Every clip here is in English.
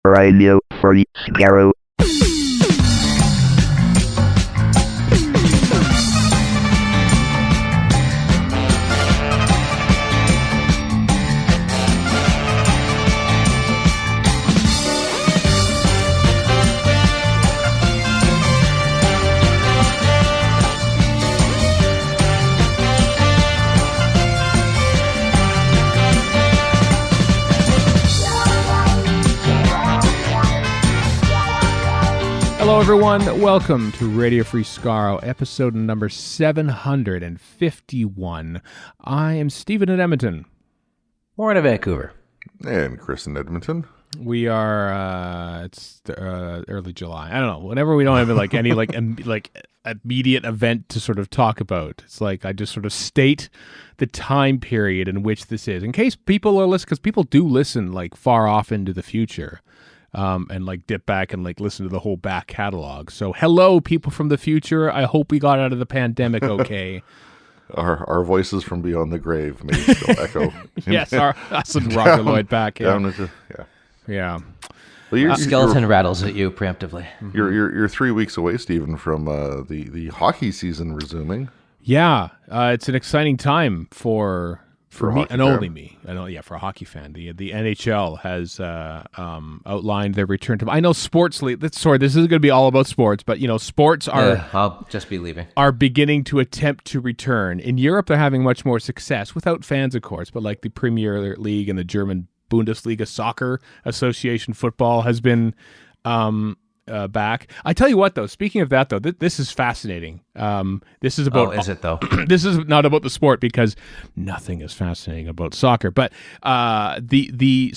Radio Free Skaro. Hello everyone, welcome to Radio Free Skaro, episode number 751. I am Stephen in Edmonton. Warren in Vancouver. And Chris in Edmonton. We are, it's early July. I don't know, whenever we don't have any immediate event to sort of talk about, it's like I just sort of state the time period in which this is, in case people are listening, because people do listen like far off into the future. And like dip back and like listen to the whole back catalog. So hello, people from the future. I hope we got out of the pandemic okay. Our voices from beyond the grave may still echo. Yes, us and Roger Lloyd back. Yeah. Well, skeleton rattles at you preemptively. You're 3 weeks away, Stephen, from the hockey season resuming. Yeah, it's an exciting time for me and only me. For a hockey fan. The NHL has outlined their return to. I know sports league. This is going to be all about sports, but sports are. I'll just be leaving. Are beginning to attempt to return. In Europe, they're having much more success without fans, of course. But like the Premier League and the German Bundesliga Soccer Association football has been. Back. I tell you what, though. Speaking of that, though, this is fascinating. This is about. Oh, is it though? This is not about the sport because nothing is fascinating about soccer. But DAZN,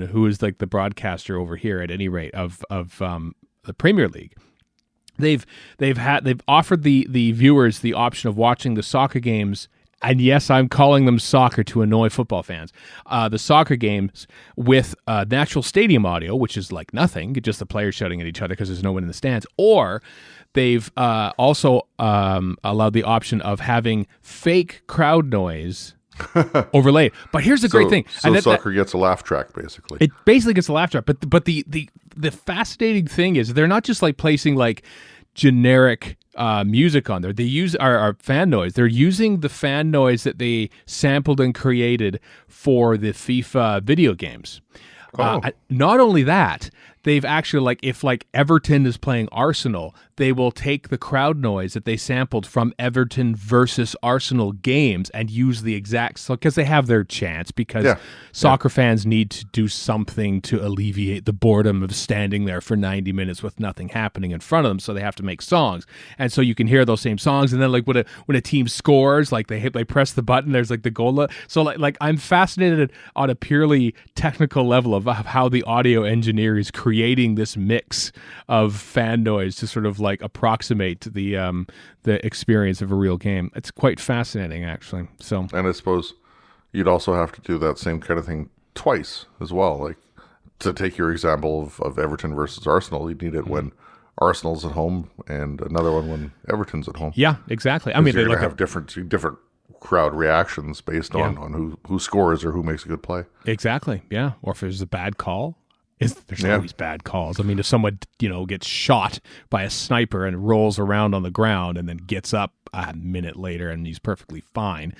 who is like the broadcaster over here, at any rate, of the Premier League, they've offered the viewers the option of watching the soccer games. And yes, I'm calling them soccer to annoy football fans. The soccer games with natural stadium audio, which is like nothing, just the players shouting at each other because there's no one in the stands. Or they've also allowed the option of having fake crowd noise overlaid. But here's the great thing. So soccer gets a laugh track, basically. It basically gets a laugh track. But the fascinating thing is they're not just like placing like generic music on there. They use our fan noise. They're using the fan noise that they sampled and created for the FIFA video games. Not only that, they've actually, like, if like Everton is playing Arsenal, they will take the crowd noise that they sampled from Everton versus Arsenal games and use the exact, because they have their chance, because soccer fans need to do something to alleviate the boredom of standing there for 90 minutes with nothing happening in front of them, so they have to make songs. And so you can hear those same songs, and then like when a team scores, like they press the button, there's like the goal. So like I'm fascinated on a purely technical level of how the audio engineer is creating this mix of fan noise to sort of like approximate the experience of a real game. It's quite fascinating, actually. So, and I suppose you'd also have to do that same kind of thing twice as well. Like, to take your example of Everton versus Arsenal, you'd need it when Arsenal's at home and another one when Everton's at home. Yeah, exactly. I mean, they have different crowd reactions based on who scores or who makes a good play. Exactly. Yeah. Or if there's a bad call. There's always bad calls. I mean, if someone, gets shot by a sniper and rolls around on the ground and then gets up a minute later and he's perfectly fine.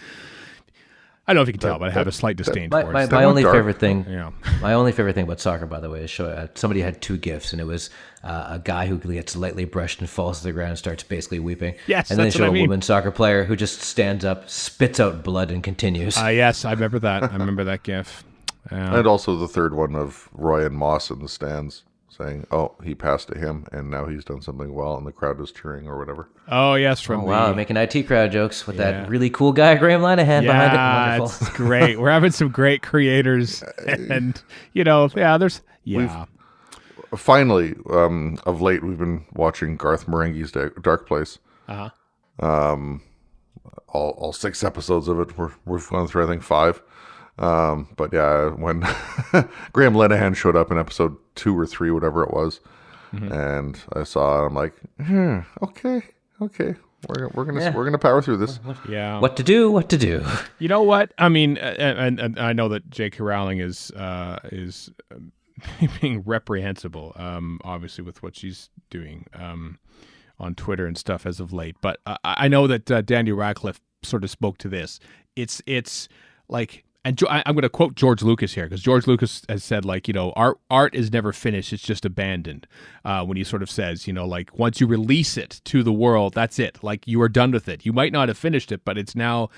I don't know if you can tell, but I have a slight disdain for it. My only favorite thing about soccer, by the way, is somebody had two GIFs, and it was a guy who gets lightly brushed and falls to the ground and starts basically weeping. Yes, and then that's they show what I mean. A woman soccer player who just stands up, spits out blood, and continues. Yes, I remember that. I remember that GIF. And also the third one of Roy and Moss in the stands saying, "Oh, he passed to him, and now he's done something well," and the crowd is cheering or whatever. Oh yes, making IT crowd jokes with that really cool guy Graham Linehan behind it. Wonderful. It's great. We're having some great creators, and Finally, of late, we've been watching Garth Marenghi's Dark Place. All 6 episodes of it. We've gone through, I think, 5. But yeah, when Graham Linehan showed up in episode 2 or 3, whatever it was, and I saw it, I'm like, okay, we're gonna power through this. Yeah. What to do? You know what? I mean, and I know that J.K. Rowling is being reprehensible, obviously, with what she's doing on Twitter and stuff as of late. But I know that Daniel Radcliffe sort of spoke to this. It's like, and I'm going to quote George Lucas here, because George Lucas has said, like, art is never finished, it's just abandoned. When he sort of says, like, once you release it to the world, that's it. Like, you are done with it. You might not have finished it, but it's now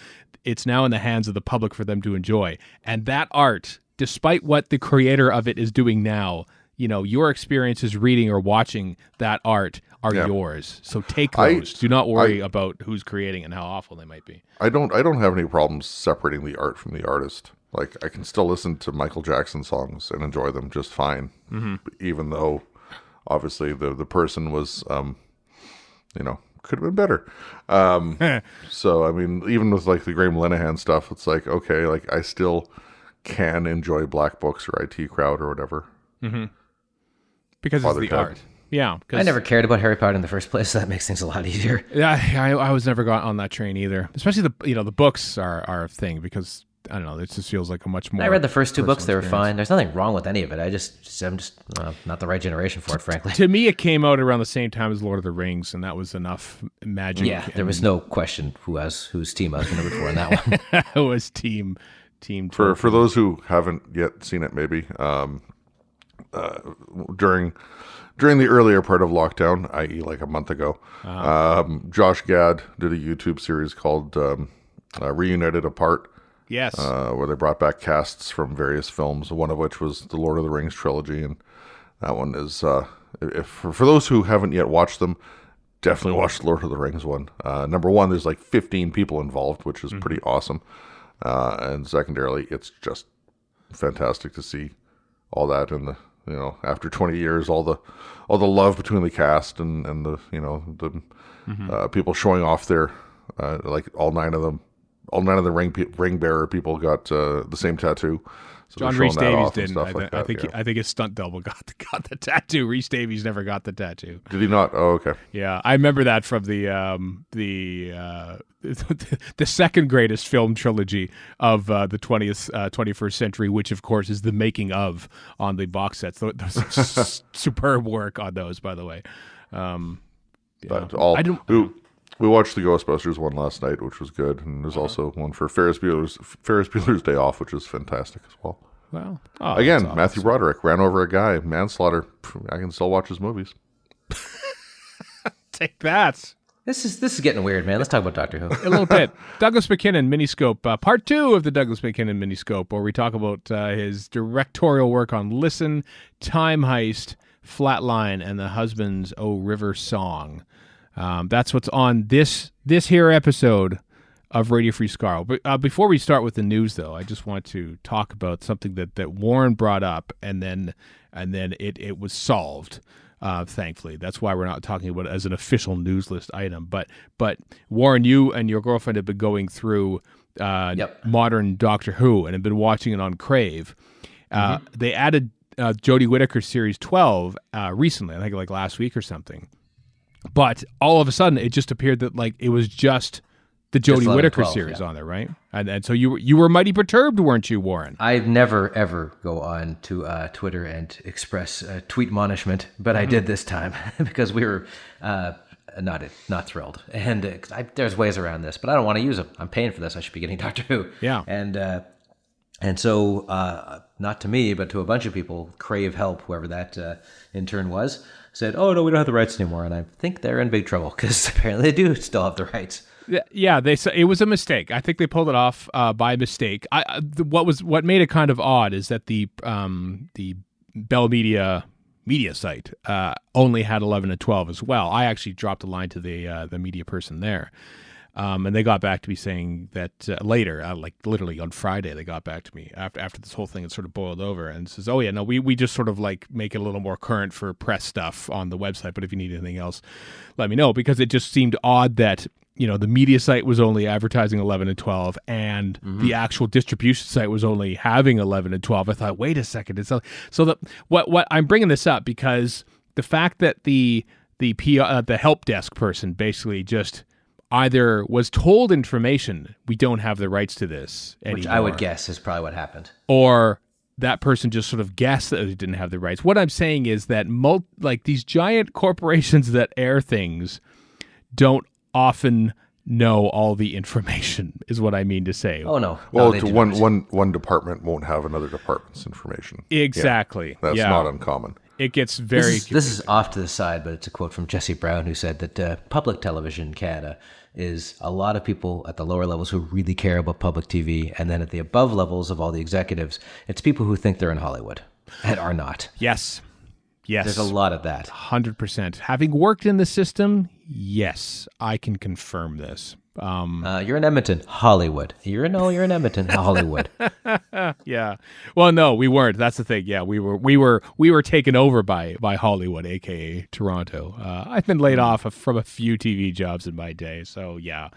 in the hands of the public for them to enjoy. And that art, despite what the creator of it is doing now, your experiences reading or watching that art are yours. So take those. Do not worry about who's creating and how awful they might be. I don't have any problems separating the art from the artist. Like, I can still listen to Michael Jackson songs and enjoy them just fine, even though obviously the person was, could have been better. So I mean, even with like the Graham Linehan stuff, it's like, okay, like I still can enjoy Black Books or IT Crowd or whatever. Because Father it's the Ted. art. Yeah. I never cared about Harry Potter in the first place, so that makes things a lot easier. Yeah, I was never got on that train either. Especially the books are a thing, because I don't know, it just feels like a much more. I read the first two books; they were experience. fine. There's nothing wrong with any of it. I'm just not the right generation for it, frankly. To me, it came out around the same time as Lord of the Rings, and that was enough magic. Yeah, there was no question whose team I was going to root for in that one. It was team. For those who haven't yet seen it, maybe during the earlier part of lockdown, i.e. like a month ago, Josh Gad did a YouTube series called Reunited Apart. Yes. Where they brought back casts from various films, one of which was the Lord of the Rings trilogy, and that one is, for those who haven't yet watched them, definitely watch the Lord of the Rings one. Number one, there's like 15 people involved, which is pretty awesome. And secondarily, it's just fantastic to see all that, and after 20 years, all the love between the cast and the people showing off their like all nine of the ring bearer people got the same tattoo. So John Rhys Davies didn't. I think his stunt double got the tattoo. Rhys Davies never got the tattoo. Did he not? Oh, okay. Yeah, I remember that from the the second greatest film trilogy of the 21st century, which of course is The Making of on the box sets. Those superb work on those, by the way. We watched the Ghostbusters one last night, which was good, and there's also one for Ferris Bueller's Day Off, which is fantastic as well. Well, again, Matthew Broderick ran over a guy, manslaughter. I can still watch his movies. Take that. This is getting weird, man. Let's talk about Doctor Who. A little bit. Douglas McKinnon Miniscope, part 2 of the Douglas McKinnon Miniscope, where we talk about his directorial work on Listen, Time Heist, Flatline, and The Husband's O River Song. That's what's on this here episode of Radio Free Skaro. But before we start with the news, though, I just want to talk about something that Warren brought up, and then it was solved. Thankfully, that's why we're not talking about it as an official news list item. But Warren, you and your girlfriend have been going through modern Doctor Who and have been watching it on Crave. They added Jodie Whittaker's series 12 recently, I think like last week or something. But all of a sudden, it just appeared that like it was just the Jodie Whittaker series on there, right? And so you were mighty perturbed, weren't you, Warren? I never ever go on to Twitter and express tweet admonishment, but I did this time because we were not thrilled. And there's ways around this, but I don't want to use them. I'm paying for this. I should be getting Doctor Who. Yeah. And so not to me, but to a bunch of people, Crave Help, whoever that intern was, said, "Oh no, we don't have the rights anymore." And I think they're in big trouble because apparently they do still have the rights. Yeah, they said it was a mistake. I think they pulled it off by mistake. What made it kind of odd is that the Bell Media site only had 11 and 12 as well. I actually dropped a line to the media person there, and they got back to me saying that later, like literally on Friday, they got back to me after this whole thing had sort of boiled over and says, "Oh yeah, no, we just sort of like make it a little more current for press stuff on the website. But if you need anything else, let me know," because it just seemed odd that the media site was only advertising 11 and 12, and the actual distribution site was only having 11 and 12. I thought, wait a second, what I'm bringing this up because the fact that the help desk person basically just either was told information, we don't have the rights to this anymore, which I would guess is probably what happened, or that person just sort of guessed that they didn't have the rights. What I'm saying is that like these giant corporations that air things don't often know all the information, is what I mean to say. Oh no. Well, No, to one department won't have another department's information. Exactly. That's not uncommon. It gets very... This is off to the side, but it's a quote from Jesse Brown, who said that public television in Canada is a lot of people at the lower levels who really care about public TV, and then at the above levels of all the executives, it's people who think they're in Hollywood and are not. Yes. There's a lot of that. 100%. Having worked in the system, yes, I can confirm this. You're in Edmonton, Hollywood. You're in Edmonton, Hollywood. Yeah. Well, no, we weren't. That's the thing. Yeah, we were taken over by Hollywood, aka Toronto. I've been laid off from a few TV jobs in my day, so yeah,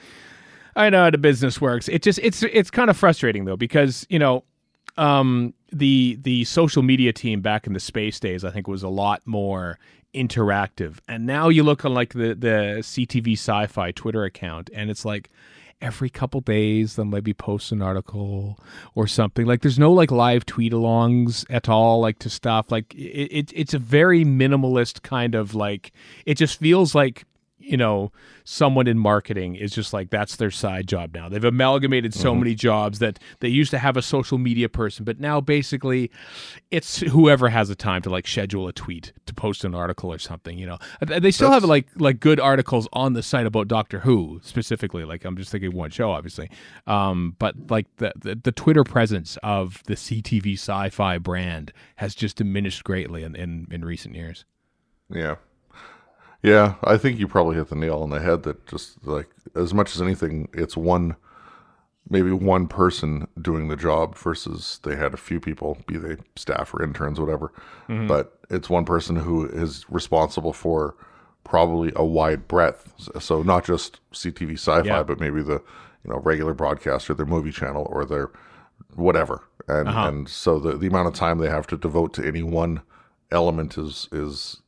I know how the business works. It's kind of frustrating though, because the social media team back in the space days, I think, was a lot more interactive. And now you look on like the CTV Sci-Fi Twitter account, and it's like every couple days they'll maybe post an article or something. Like there's no like live tweet-alongs at all, like to stuff. Like it's a very minimalist kind of like, it just feels like, someone in marketing is just like, that's their side job now. They've amalgamated so many jobs that they used to have a social media person, but now basically it's whoever has the time to like schedule a tweet to post an article or something, They still have like good articles on the site about Doctor Who specifically. Like I'm just thinking one show, obviously. But like the Twitter presence of the CTV Sci-Fi brand has just diminished greatly in recent years. Yeah. Yeah, I think you probably hit the nail on the head that just like as much as anything, it's maybe one person doing the job versus they had a few people, be they staff or interns, whatever. Mm-hmm. But it's one person who is responsible for probably a wide breadth. So not just CTV Sci-Fi, but maybe the regular broadcast or their movie channel or their whatever. And so the amount of time they have to devote to any one element is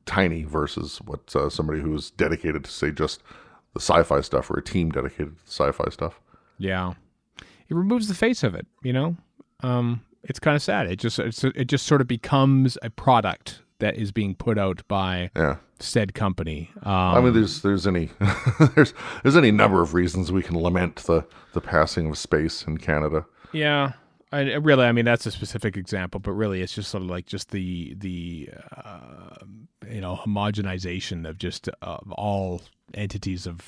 tiny versus what somebody who's dedicated to say just the sci-fi stuff, or a team dedicated to the sci-fi stuff. Yeah, it removes the face of it. It's kind of sad. It just sort of becomes a product that is being put out by said company. I mean, there's any there's any number of reasons we can lament the passing of space in Canada. Yeah. I mean, that's a specific example, but really it's just sort of like just the homogenization of just all entities of,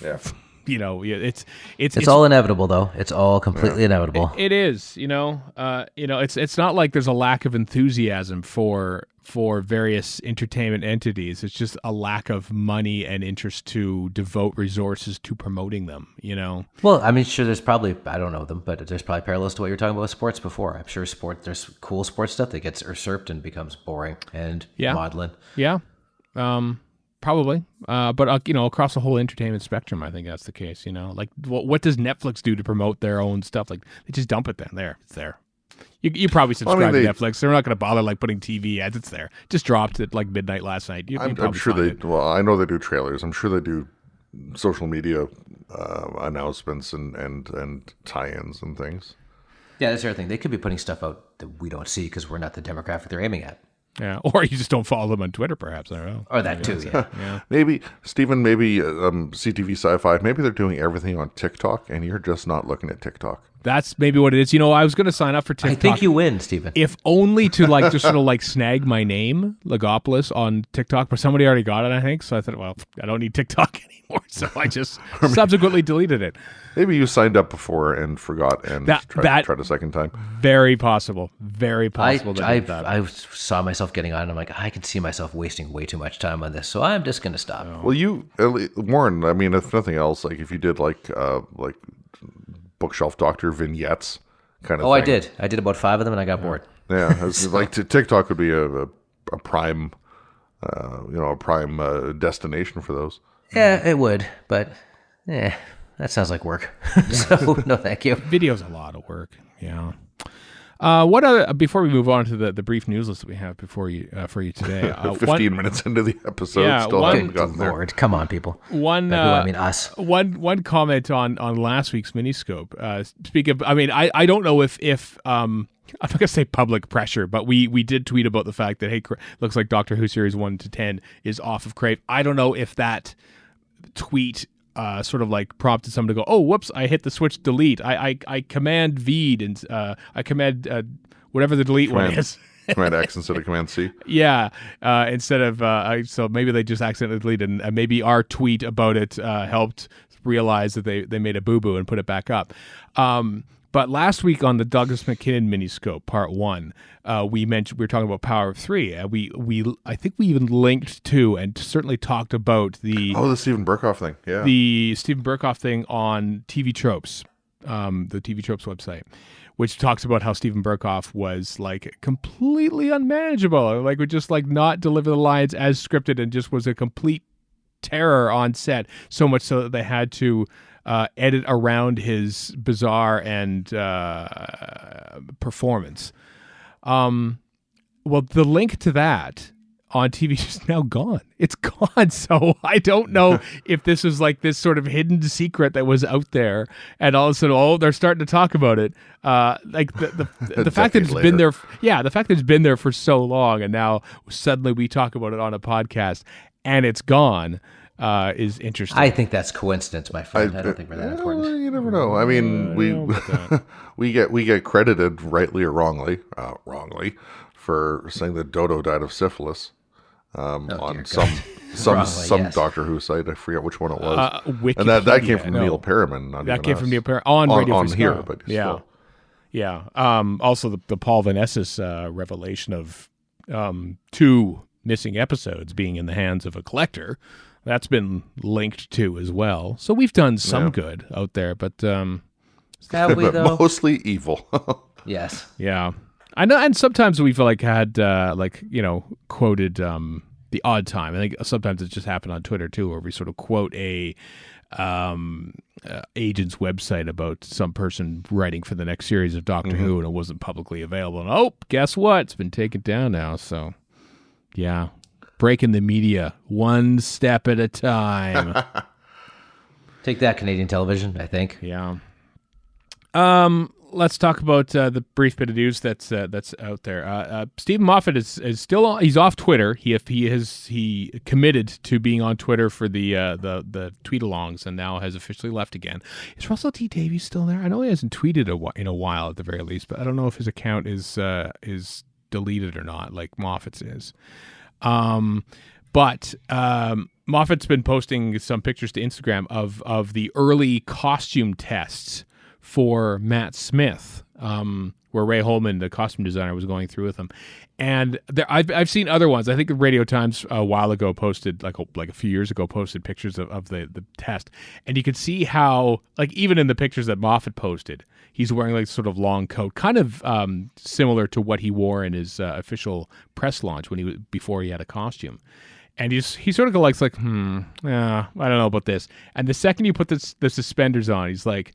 it's all inevitable though. It's all completely inevitable. It is, it's not like there's a lack of enthusiasm for various entertainment entities. It's just a lack of money and interest to devote resources to promoting them, Well, I mean, sure, there's probably, I don't know them, but there's probably parallels to what you were talking about with sports before. I'm sure there's cool sports stuff that gets usurped and becomes boring and maudlin. Yeah. Probably. But across the whole entertainment spectrum, I think that's the case, Like, what does Netflix do to promote their own stuff? Like, they just dump it there. It's there. You probably subscribe to Netflix. They're not going to bother like putting TV ads. It's there. Just dropped at like midnight last night. I'm sure they. Well, I know they do trailers. I'm sure they do social media announcements and tie-ins and things. Yeah, that's the other thing. They could be putting stuff out that we don't see because we're not the demographic they're aiming at. Yeah, or you just don't follow them on Twitter, perhaps. I don't know. Or that too, yeah. Maybe, Stephen, CTV Sci-Fi, maybe they're doing everything on TikTok, and you're just not looking at TikTok. That's maybe what it is. I was going to sign up for TikTok. I think you win, Stephen. If only to like just sort of like snag my name, Logopoulos, on TikTok, but somebody already got it, I think. So I thought, well, I don't need TikTok anymore. So I just subsequently deleted it. Maybe you signed up before and forgot and tried a second time. Very possible. Very possible. I saw myself getting on and I'm like, I can see myself wasting way too much time on this. So I'm just going to stop. Well, Warren, I mean, if nothing else, like if you did like Bookshelf Doctor vignettes kind of thing. I did. I did about 5 of them and I got bored. Yeah. Like TikTok would be a prime, destination for those. Yeah, it would. But, that sounds like work. So, no, thank you. Video's a lot of work. Yeah. Before we move on to the brief news list that we have for you today, 15 minutes into the episode, still haven't gotten there. Lord, come on, people. Us. One comment on last week's Miniscope. Speak of, I mean, I don't know if I'm not going to say public pressure, but we did tweet about the fact that, hey, looks like Doctor Who Series 1 to 10 is off of Crave. I don't know if that tweet sort of like prompted someone to go, oh, whoops, I hit the switch delete. I command V'd and I command whatever the delete one is. Command X instead of Command C. Yeah, instead of so maybe they just accidentally deleted, and maybe our tweet about it helped realize that they made a boo-boo and put it back up. But last week on the Douglas McKinnon Miniscope Part 1, we were talking about Power of Three. I think we even linked to and certainly talked about the Stephen Burkhoff thing. Yeah, the Stephen Burkhoff thing on TV Tropes, the TV Tropes website, which talks about how Stephen Burkhoff was like completely unmanageable, like would just like not deliver the lines as scripted and just was a complete terror on set, so much so that they had to edit around his bizarre and performance. Well, the link to that on TV is now gone. It's gone. So I don't know if this was like this sort of hidden secret that was out there, and all of a sudden, they're starting to talk about it. Like the fact that it's been there. Yeah, the fact that it's been there for so long, and now suddenly we talk about it on a podcast, and it's gone. Is interesting. I think that's coincidence, my friend. I don't think we're that important. You never know. I mean, we get credited rightly or wrongly for saying that Dodo died of syphilis on some Doctor Who site. I forget which one it was. And that came from Neil Perriman. That came from Neil Perriman on Radio on Free here, Skaro. but yeah, still. yeah. Also, the Paul Vanessis revelation of 2 missing episodes being in the hands of a collector. That's been linked to as well. So we've done some good out there, but have we, though? Mostly evil. Yes. Yeah. I know, and sometimes we've like had quoted the odd time. I think sometimes it's just happened on Twitter too, where we sort of quote a agent's website about some person writing for the next series of Doctor Who, and it wasn't publicly available. And guess what? It's been taken down now. So yeah. Breaking the media one step at a time. Take that, Canadian television, I think. Yeah. Let's talk about the brief bit of news that's out there. Stephen Moffat is still on, he's off Twitter. He committed to being on Twitter for the tweet-alongs and now has officially left again. Is Russell T Davies still there? I know he hasn't tweeted in a while at the very least, but I don't know if his account is deleted or not, like Moffat's is. But Moffat's been posting some pictures to Instagram of the early costume tests for Matt Smith, where Ray Holman, the costume designer, was going through with him. And I've seen other ones. I think Radio Times a while ago posted, like a few years ago, posted pictures of the test. And you could see how, like, even in the pictures that Moffat posted, he's wearing like sort of long coat, kind of similar to what he wore in his official press launch before he had a costume. And he sort of goes like, I don't know about this. And the second you put the suspenders on, he's like,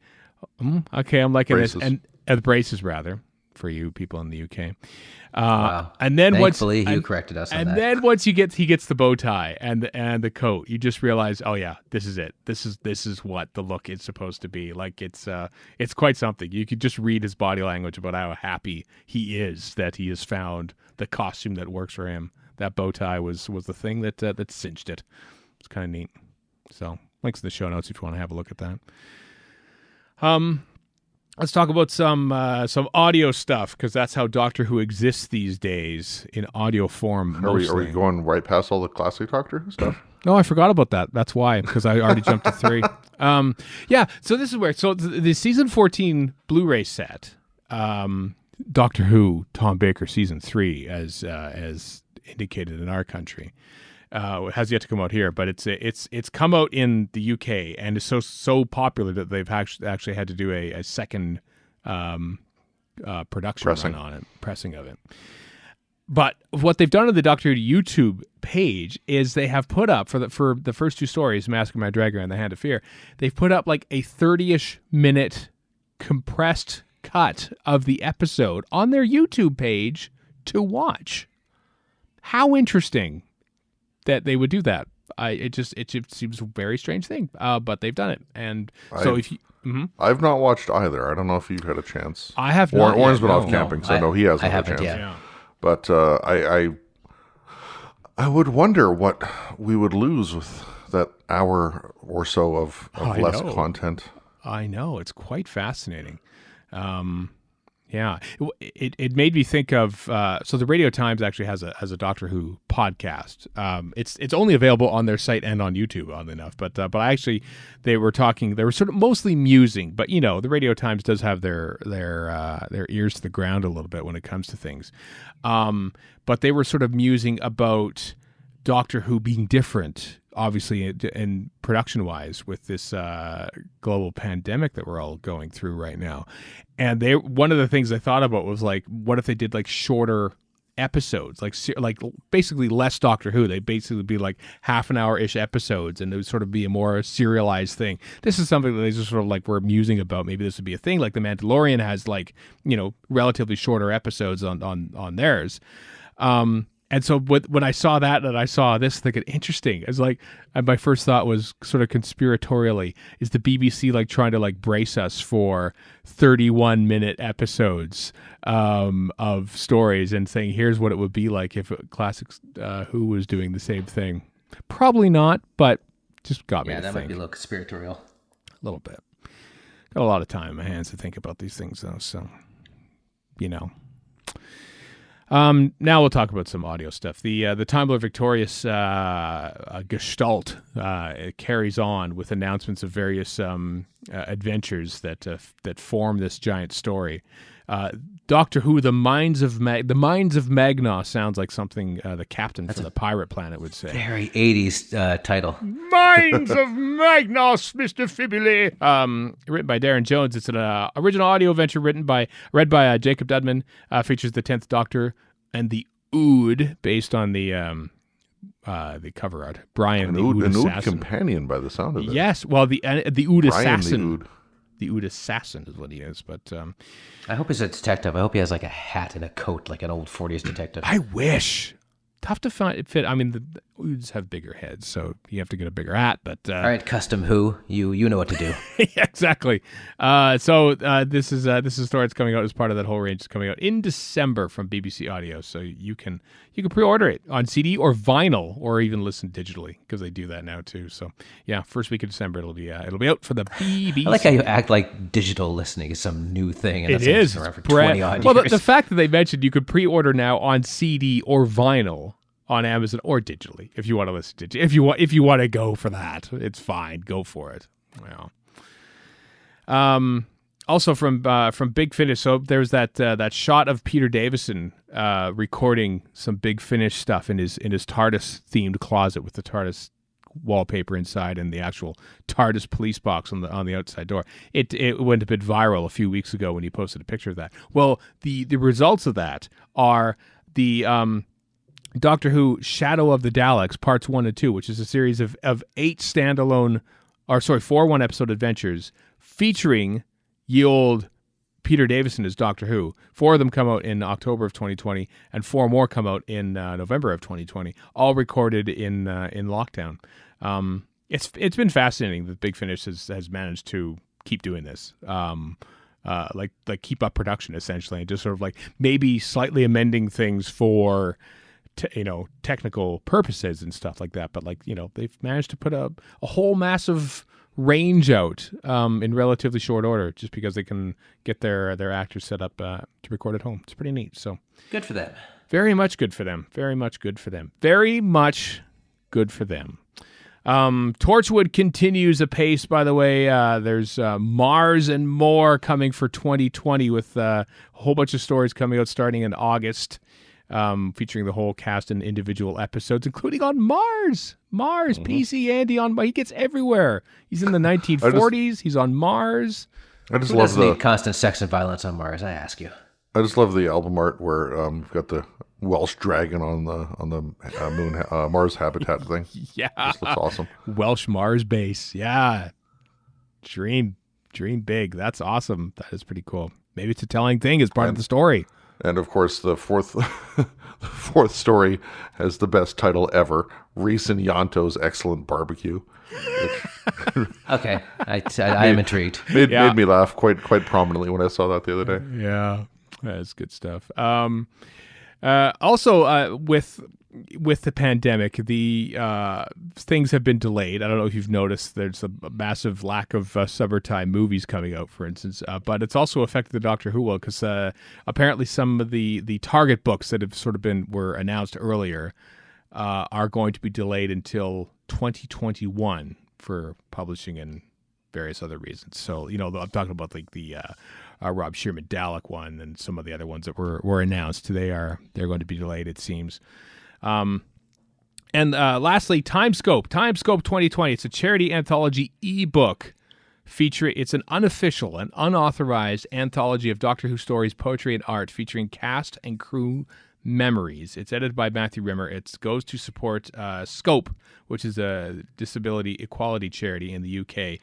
okay, I'm liking braces. this. And the braces, rather, for you people in the UK. Wow. And then thankfully, Hugh corrected us on that. And then once he gets the bow tie and the coat, you just realize, oh yeah, this is it. This is what the look is supposed to be. Like it's quite something. You could just read his body language about how happy he is that he has found the costume that works for him. That bow tie was the thing that cinched it. It's kind of neat. So links in the show notes if you want to have a look at that. Let's talk about some audio stuff, because that's how Doctor Who exists these days, in audio form. Are we going right past all the classic Doctor Who stuff? No, I forgot about that. That's why, because I already jumped to 3. Yeah, so this is where... So the Season 14 Blu-ray set, Doctor Who, Tom Baker Season 3, as indicated in our country, has yet to come out here, but it's come out in the UK and is so popular that they've actually had to do a second production run on it, pressing of it. But what they've done on the Doctor Who YouTube page is they have put up for the first 2 stories, Masque of Mandragora and The Hand of Fear, they've put up like a 30-ish minute compressed cut of the episode on their YouTube page to watch. How interesting that they would do that. It just seems a very strange thing, but they've done it. And so if you... I've not watched either. I don't know if you've had a chance. I have not. Warren's been off No, camping, so I know he hasn't had a chance. Yeah. But I would wonder what we would lose with that hour or so of less content. I know. It's quite fascinating. Yeah, it made me think of so the Radio Times actually has a Doctor Who podcast. It's only available on their site and on YouTube, oddly enough. But actually they were sort of mostly musing. But the Radio Times does have their ears to the ground a little bit when it comes to things. But they were sort of musing about Doctor Who being different, obviously, in production-wise, with this global pandemic that we're all going through right now. And one of the things I thought about was, like, what if they did, like, shorter episodes, like basically less Doctor Who. They basically be like half an hour-ish episodes, and it would sort of be a more serialized thing. This is something that they just sort of like were musing about. Maybe this would be a thing. Like The Mandalorian has, like, relatively shorter episodes on theirs. And so when I saw that and I saw this, thinking interesting, it's like my first thought was sort of conspiratorially, is the BBC like trying to like brace us for 31-minute episodes of stories and saying, here's what it would be like if Classics Who was doing the same thing? Probably not, but just got me to think. Yeah, that might be a little conspiratorial. A little bit. Got a lot of time in my hands to think about these things, though, so, now we'll talk about some audio stuff. The Time Lord Victorious gestalt it carries on with announcements of various adventures that form this giant story. Doctor Who: The Mines of Magna sounds like something the captain for the pirate planet would say. Very 80s title. Mines of Magnos, Mr. Fibuli. Written by Darren Jones. It's an original audio adventure read by Jacob Dudman. Features the 10th Doctor and the Ood, based on the cover art. Brian, the Ood Assassin. An Ood companion, by the sound of it. Yes, well, the Ood Brian Assassin. The Ood Assassin is what he is, but... I hope he's a detective. I hope he has like a hat and a coat like an old 40s detective. I wish. Tough to fit. I mean, the Oods have bigger heads, so you have to get a bigger hat. But all right, Custom Who, you know what to do. Yeah, exactly. So this is a story that's coming out as part of that whole range. It's coming out in December from BBC Audio, so you can pre-order it on CD or vinyl, or even listen digitally, because they do that now too. So yeah, first week of December it'll be out for the BBC. I like how you act like digital listening is some new thing. And it is. Around for 20 odd well, years. the fact that they mentioned you could pre-order now on CD or vinyl on Amazon or digitally, if you want to listen to if you want to go for that, it's fine. Go for it. Well, also from Big Finish. So there's that shot of Peter Davison recording some Big Finish stuff in his TARDIS themed closet with the TARDIS wallpaper inside and the actual TARDIS police box on the outside door. It went a bit viral a few weeks ago when he posted a picture of that. Well, the results of that are the Doctor Who Shadow of the Daleks Parts 1 and 2, which is a series of 4 one-episode adventures featuring ye old Peter Davison as Doctor Who. 4 of them come out in October of 2020, and 4 more come out in November of 2020, all recorded in lockdown. It's been fascinating that Big Finish has managed to keep doing this. Like keep up production, essentially, and just sort of like maybe slightly amending things for technical purposes and stuff like that, but they've managed to put a whole massive range out in relatively short order, just because they can get their actors set up to record at home. It's pretty neat. So good for them. Very much good for them. Very much good for them. Very much good for them. Torchwood continues apace, by the way. There's Mars and more coming for 2020 with a whole bunch of stories coming out starting in August. Featuring the whole cast and individual episodes, including on Mars. Mm-hmm. PC Andy he gets everywhere. He's in the 1940s. He's on Mars. I just Who love doesn't need constant sex and violence on Mars, I ask you. I just love the album art where you've got the Welsh dragon on the moon Mars habitat thing. Yeah, this looks awesome. Welsh Mars base. Yeah, dream big. That's awesome. That is pretty cool. Maybe it's a telling thing as part of the story. And of course, the fourth the fourth story has the best title ever: Reese and Yanto's Excellent Barbecue. Okay, I am intrigued. Made me laugh quite prominently when I saw that the other day. Yeah, that's good stuff. Also, with the pandemic, the things have been delayed. I don't know if you've noticed. There's a massive lack of summertime movies coming out, for instance. But it's also affected the Doctor Who world because apparently some of the target books that have sort of were announced earlier are going to be delayed until 2021 for publishing and various other reasons. So, I'm talking about like the Rob Shearman Dalek one and some of the other ones that were announced. They're going to be delayed, it seems. And lastly, Timescope 2020. It's a charity anthology ebook featuring. It's an unofficial and unauthorized anthology of Doctor Who stories, poetry, and art featuring cast and crew memories. It's edited by Matthew Rimmer. It goes to support Scope, which is a disability equality charity in the UK.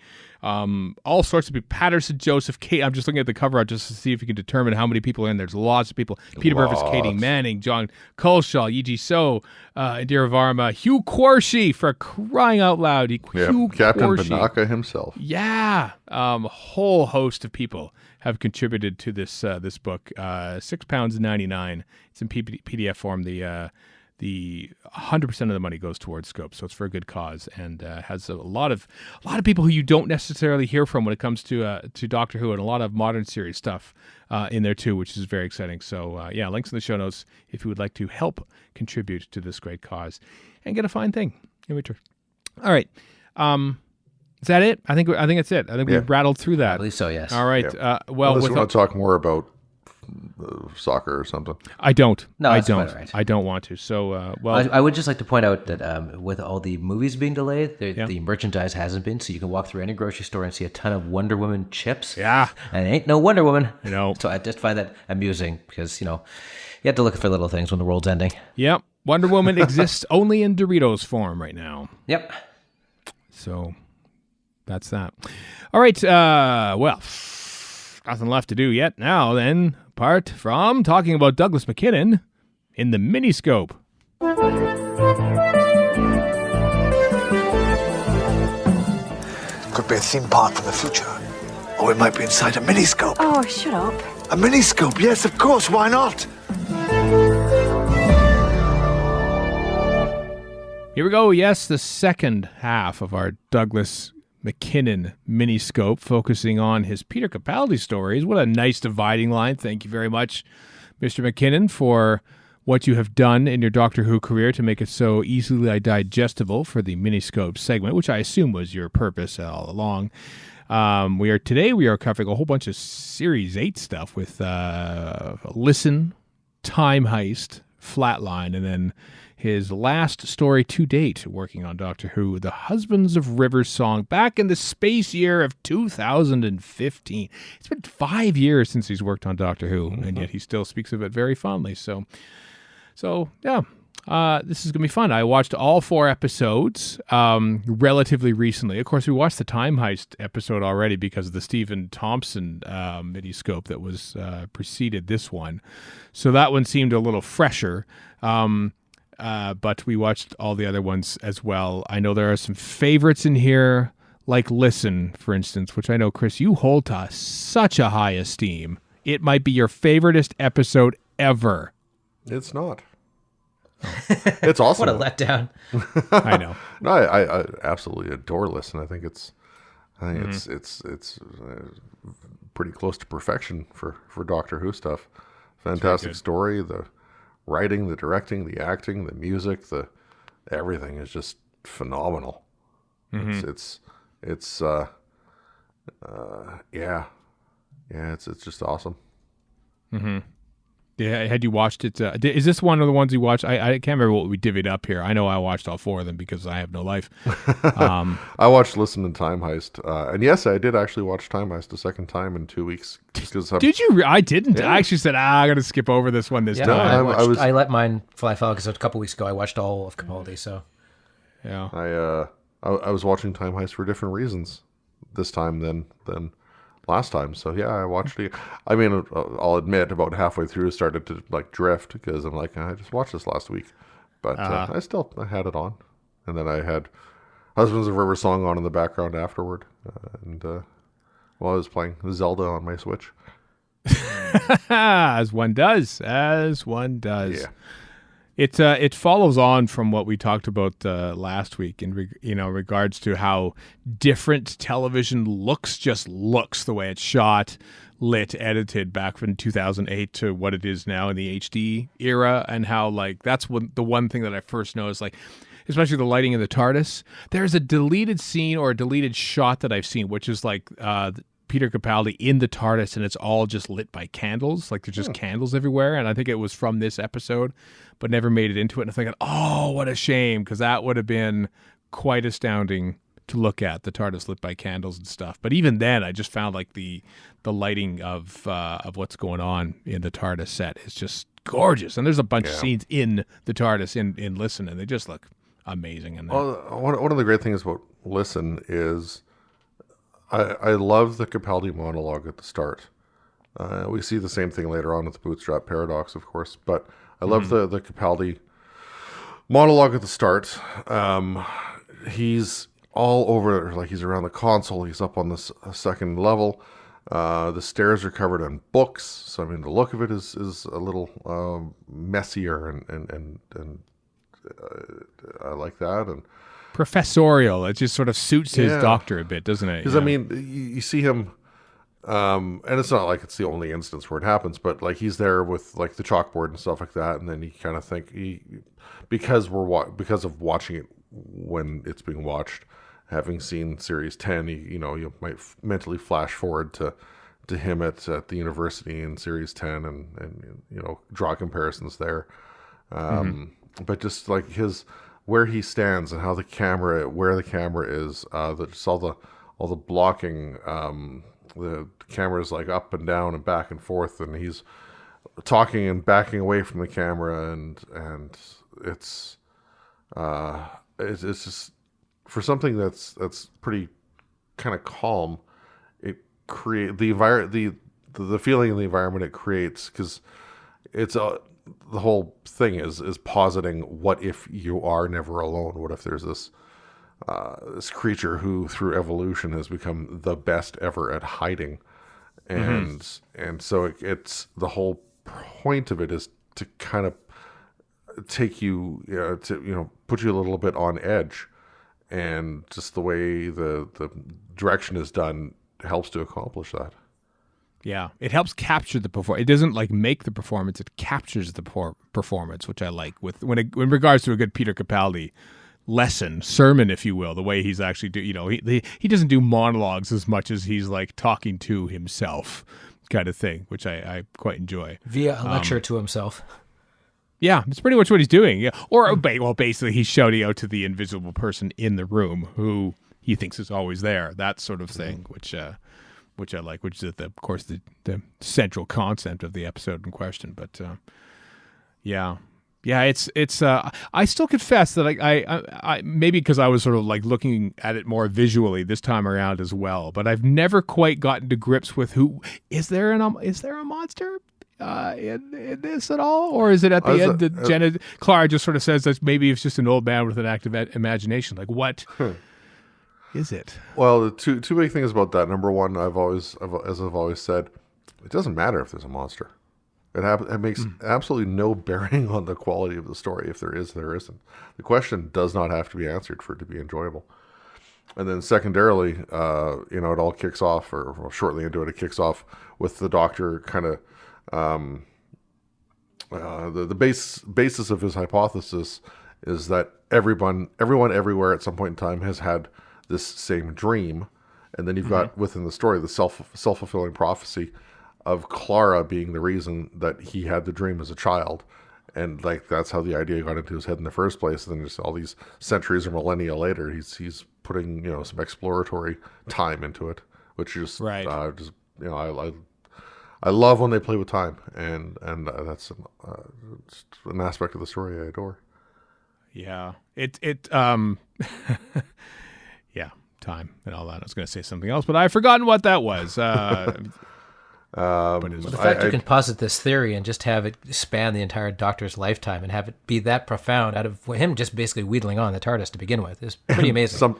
All sorts of people. Patterson, Joseph, Kate. I'm just looking at the cover art just to see if you can determine how many people are in there. There's lots of people. Peter Purvis, Katie Manning, John Culshaw, Yi-Ji So, Indira Varma, Hugh Quarshie, for crying out loud. Hugh Captain Quarshie. Banaka himself. Yeah. A whole host of people have contributed to this book. £6.99. It's in PDF form. The 100% of the money goes towards Scope, so it's for a good cause, and has a lot of people who you don't necessarily hear from when it comes to Doctor Who, and a lot of modern series stuff in there too, which is very exciting. So links in the show notes if you would like to help contribute to this great cause and get a fine thing in return. All right. Is that it? I think that's it. I think we've rattled through that. I believe so, yes. All right. Yeah. Unless you want to talk more about soccer or something. I don't. No, I that's don't. quite all right. I don't want to. So, I would just like to point out that with all the movies being delayed, the merchandise hasn't been. So you can walk through any grocery store and see a ton of Wonder Woman chips. Yeah. And it ain't no Wonder Woman. So I just find that amusing because, you have to look for little things when the world's ending. Yep. Wonder Woman exists only in Doritos form right now. Yep. So that's that. All right. Nothing left to do yet now, then, apart from talking about Douglas McKinnon in the Miniscope. Could be a theme park from the future. Or it might be inside a Miniscope. Oh, shut up. A Miniscope, yes, of course, why not? Here we go. Yes, the second half of our Douglas McKinnon Miniscope, focusing on his Peter Capaldi stories. What a nice dividing line. Thank you very much, Mr. McKinnon, for what you have done in your Doctor Who career to make it so easily digestible for the Miniscope segment, which I assume was your purpose all along. We are covering a whole bunch of Series 8 stuff with Listen, Time Heist, Flatline, and then his last story to date, working on Doctor Who, The Husbands of Rivers Song, back in the space year of 2015. It's been 5 years since he's worked on Doctor Who, and yet he still speaks of it very fondly. So yeah, this is going to be fun. I watched all 4 episodes relatively recently. Of course, we watched the Time Heist episode already because of the Stephen Thompson Miniscope that was preceded this one. So that one seemed a little fresher. But we watched all the other ones as well. I know there are some favorites in here, like Listen, for instance, which I know, Chris, you hold to such a high esteem. It might be your favoriteest episode ever. It's not. It's awesome. What a letdown. I know. No, I absolutely adore Listen. I think it's pretty close to perfection for Doctor Who stuff. Fantastic story. The writing, the directing, the acting, the music, everything is just phenomenal. Mm-hmm. It's just awesome. Mm-hmm. Yeah, had you watched it? Is this one of the ones you watched? I can't remember what we divvied up here. I know I watched all 4 of them because I have no life. I watched Listen and Time Heist. And yes, I did actually watch Time Heist a second time in 2 weeks. Did you? I didn't. Yeah. I actually said, I got to skip over this one this time. I let mine fly foul because a couple weeks ago I watched all of Capaldi. So yeah, I was watching Time Heist for different reasons this time than last time. So yeah, I watched it. I mean, I'll admit about halfway through, it started to like drift because I'm like, I just watched this last week, but I had it on, and then I had Husbands of River Song on in the background afterward, and while I was playing Zelda on my Switch. As one does. Yeah. It follows on from what we talked about last week in regards to how different television looks the way it's shot, lit, edited back from 2008 to what it is now in the HD era, and how like that's the one thing that I first noticed, like especially the lighting in the TARDIS. There's a deleted scene or a deleted shot that I've seen, which is like Peter Capaldi in the TARDIS, and it's all just lit by candles. Like there's just candles everywhere. And I think it was from this episode, but never made it into it. And I'm thinking, oh, what a shame, because that would have been quite astounding to look at, the TARDIS lit by candles and stuff. But even then, I just found like the lighting of what's going on in the TARDIS set is just gorgeous. And there's a bunch of scenes in the TARDIS in Listen, and they just look amazing in there. Well, one of the great things about Listen is I love the Capaldi monologue at the start. We see the same thing later on with the Bootstrap Paradox, of course, but I love the Capaldi monologue at the start. He's all over, like he's around the console, he's up on this second level. The stairs are covered in books, so I mean the look of it is a little messier and I like that. And professorial. It just sort of suits his doctor a bit, doesn't it? Because I mean, you see him, and it's not like it's the only instance where it happens, but like he's there with like the chalkboard and stuff like that, and then you kind of think because of watching it when it's being watched, having seen series 10, you might mentally flash forward to him at the university in series 10, and draw comparisons there, but just like where he stands and where the camera is, just all the blocking, the camera's like up and down and back and forth, and he's talking and backing away from the camera, and it's just for something that's pretty kind of calm. It create the feeling in the environment it creates, because it's the whole thing is positing, what if you are never alone? What if there's this creature who through evolution has become the best ever at hiding, and so it's the whole point of it is to kind of take you to put you a little bit on edge, and just the way the direction is done helps to accomplish that. Yeah, it helps capture the performance. It doesn't like make the performance; it captures the performance, which I like. In regards to a good Peter Capaldi sermon, if you will, the way he's actually he doesn't do monologues as much as he's like talking to himself, kind of thing, which I quite enjoy via a lecture to himself. Yeah, it's pretty much what he's doing. Yeah, or basically he's shouting out to the invisible person in the room who he thinks is always there. That sort of thing, which I like, which is of course the central concept of the episode in question. But yeah, it's I still confess that I maybe because I was sort of like looking at it more visually this time around as well. But I've never quite gotten to grips with who is there a monster in this at all, or is it at the end that Clara just sort of says that maybe it's just an old man with an active imagination? Like what? Is it? Well, the two big things about that. Number one, as I've always said, it doesn't matter if there's a monster. It makes absolutely no bearing on the quality of the story. If there is, there isn't. The question does not have to be answered for it to be enjoyable. And then secondarily, it all kicks off, or shortly into it kicks off with the Doctor kind of the basis of his hypothesis is that everyone everywhere at some point in time has had this same dream, and then you've got within the story the self-fulfilling prophecy of Clara being the reason that he had the dream as a child, and like that's how the idea got into his head in the first place. And then just all these centuries or millennia later, he's putting some exploratory time into it, which is right. I love when they play with time, and that's an aspect of the story I adore. Yeah, yeah. time and all that. I was going to say something else, but I've forgotten what that was. But The fact you can posit this theory and just have it span the entire Doctor's lifetime and have it be that profound out of him just basically wheedling on the TARDIS to begin with is pretty amazing.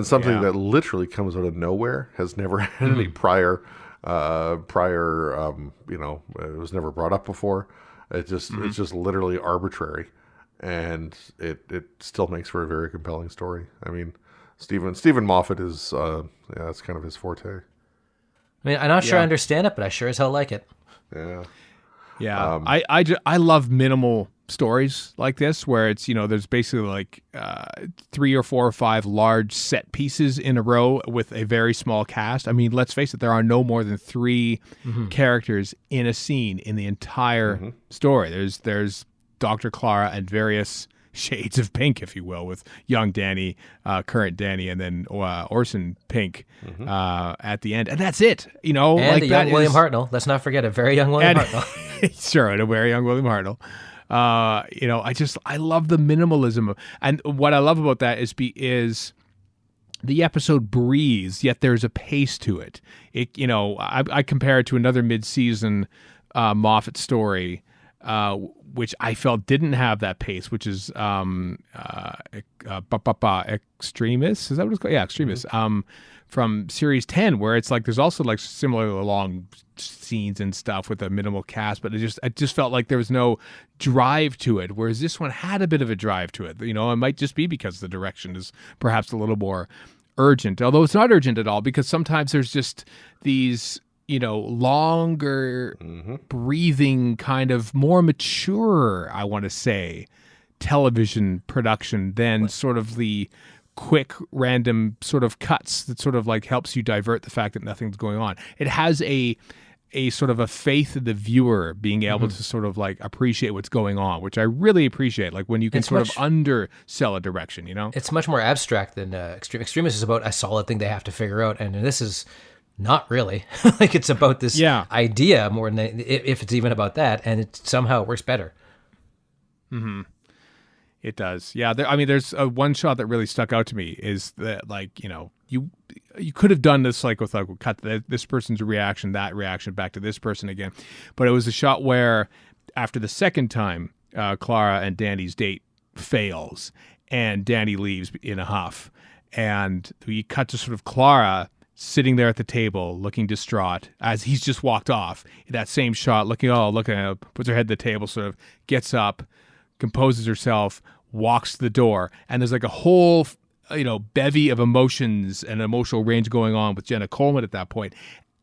Something that literally comes out of nowhere, has never had any prior, it was never brought up before. It's just literally arbitrary, and it still makes for a very compelling story. I mean, Stephen Moffat is that's kind of his forte. I mean, I'm not sure I understand it, but I sure as hell like it. Yeah. Yeah. I love minimal stories like this where it's, there's basically like 3 or 4 or 5 large set pieces in a row with a very small cast. I mean, let's face it, there are no more than 3 characters in a scene in the entire story. There's Dr. Clara and various shades of pink, if you will, with young Danny, current Danny, and then Orson Pink at the end, and that's it. And like a young William Hartnell. Let's not forget a very young William Hartnell. Sure, and a very young William Hartnell. I love the minimalism and what I love about that is the episode breathes, yet there's a pace to it. I compare it to another mid-season Moffat story. Which I felt didn't have that pace, which is Extremis. Is that what it's called? Yeah, Extremis. From series 10, where it's like there's also like similar long scenes and stuff with a minimal cast, but it just felt like there was no drive to it. Whereas this one had a bit of a drive to it. It might just be because the direction is perhaps a little more urgent, although it's not urgent at all, because sometimes there's just these longer breathing, kind of more mature, I want to say, television production than sort of the quick random sort of cuts that sort of like helps you divert the fact that nothing's going on. It has a sort of a faith in the viewer being able to sort of like appreciate what's going on, which I really appreciate. Like when you can of undersell a direction, It's much more abstract than Extremis is about a solid thing they have to figure out, and this is not really. Like it's about this idea more than if it's even about that, and it somehow works better. It does. Yeah. There's one shot that really stuck out to me is that you could have done this with cut this person's reaction, that reaction back to this person again, but it was a shot where after the second time, Clara and Danny's date fails, and Danny leaves in a huff, and we cut to sort of Clara sitting there at the table, looking distraught as he's just walked off. That same shot, looking at, puts her head at the table, sort of gets up, composes herself, walks to the door, and there's like a whole, bevy of emotions and emotional range going on with Jenna Coleman at that point,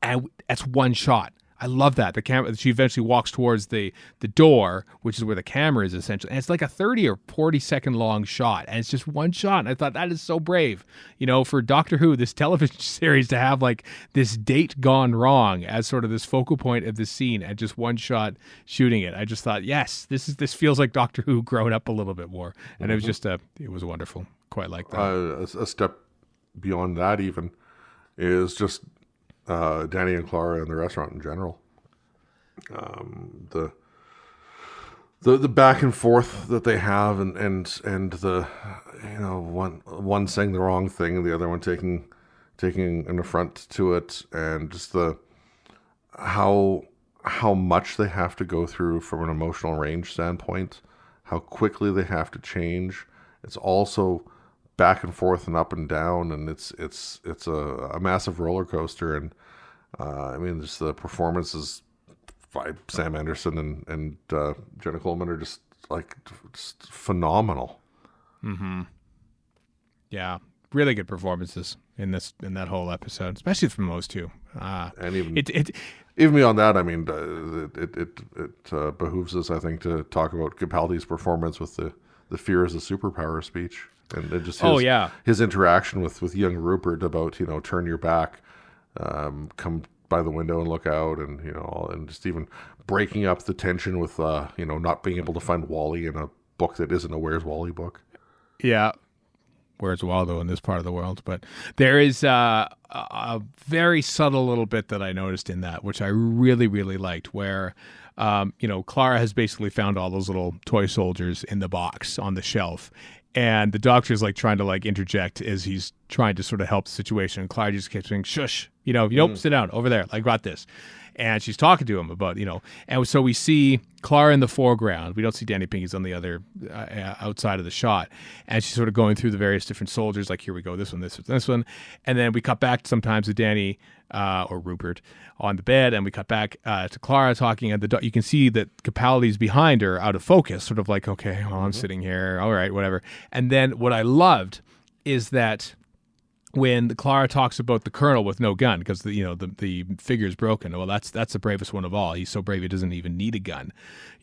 and that's one shot. I love that. The camera. She eventually walks towards the door, which is where the camera is essentially. And it's like a 30 or 40 second long shot. And it's just one shot. And I thought that is so brave, for Doctor Who, this television series, to have like this date gone wrong as sort of this focal point of the scene and just one shot shooting it. I just thought, yes, this feels like Doctor Who grown up a little bit more. And it was just it was wonderful. Quite like that. A step beyond that even is just Danny and Clara in the restaurant in general. The back and forth that they have, and the one saying the wrong thing and the other one taking an affront to it, and just how much they have to go through from an emotional range standpoint, how quickly they have to change. It's also back and forth and up and down, and it's a massive roller coaster. And just the performances by Sam Anderson and Jenna Coleman are just phenomenal. Yeah, really good performances in that whole episode, especially from those two. And even beyond that, it behooves us, I think, to talk about Capaldi's performance with the fear is a superpower speech. And it just his interaction with young Rupert about, turn your back, come by the window and look out, and and just even breaking up the tension with not being able to find Wally in a book that isn't a Where's Wally book. Yeah, Where's Waldo in this part of the world? But there is a very subtle little bit that I noticed in that, which I really, really liked, where Clara has basically found all those little toy soldiers in the box on the shelf. And the doctor's like trying to like interject as he's trying to sort of help the situation. And Clara just keeps saying, shush, nope, sit down over there. I got this. And she's talking to him about, and so we see Clara in the foreground. We don't see Danny Pink. He's on the other outside of the shot. And she's sort of going through the various different soldiers, like, here we go, this one, this one, this one. And then we cut back sometimes to Danny or Rupert on the bed, and we cut back to Clara talking, and you can see that Capaldi's behind her, out of focus, sort of like, okay, well, I'm sitting here, all right, whatever. And then what I loved is that when Clara talks about the colonel with no gun, because the figure's broken. Well, that's the bravest one of all. He's so brave he doesn't even need a gun,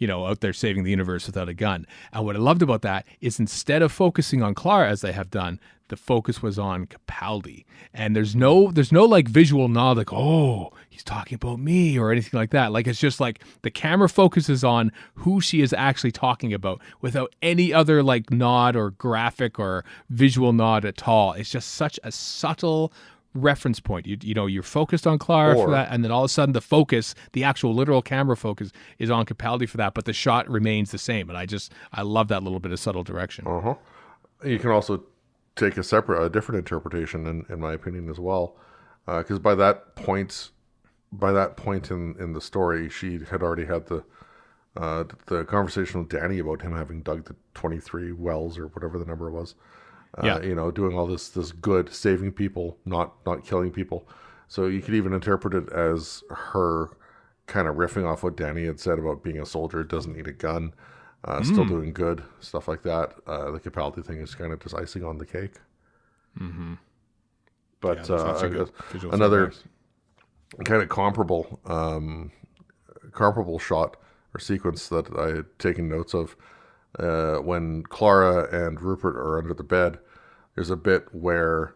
out there saving the universe without a gun. And what I loved about that is instead of focusing on Clara as they have done, the focus was on Capaldi. And there's no like visual nod like, oh, he's talking about me or anything like that. Like, it's just like the camera focuses on who she is actually talking about without any other like nod or graphic or visual nod at all. It's just such a subtle reference point. You're focused on Clara for that, and then all of a sudden the focus, the actual literal camera focus, is on Capaldi for that, but the shot remains the same. And I love that little bit of subtle direction. You can also take a different interpretation, in my opinion, as well, because by that point in the story, she had already had the conversation with Danny about him having dug the 23 wells or whatever the number was. Doing all this good, saving people, not killing people. So you could even interpret it as her kind of riffing off what Danny had said about being a soldier, doesn't need a gun, still doing good, stuff like that. The Capaldi thing is kind of just icing on the cake. Mm-hmm. But another kind of comparable shot or sequence that I had taken notes of, when Clara and Rupert are under the bed, there's a bit where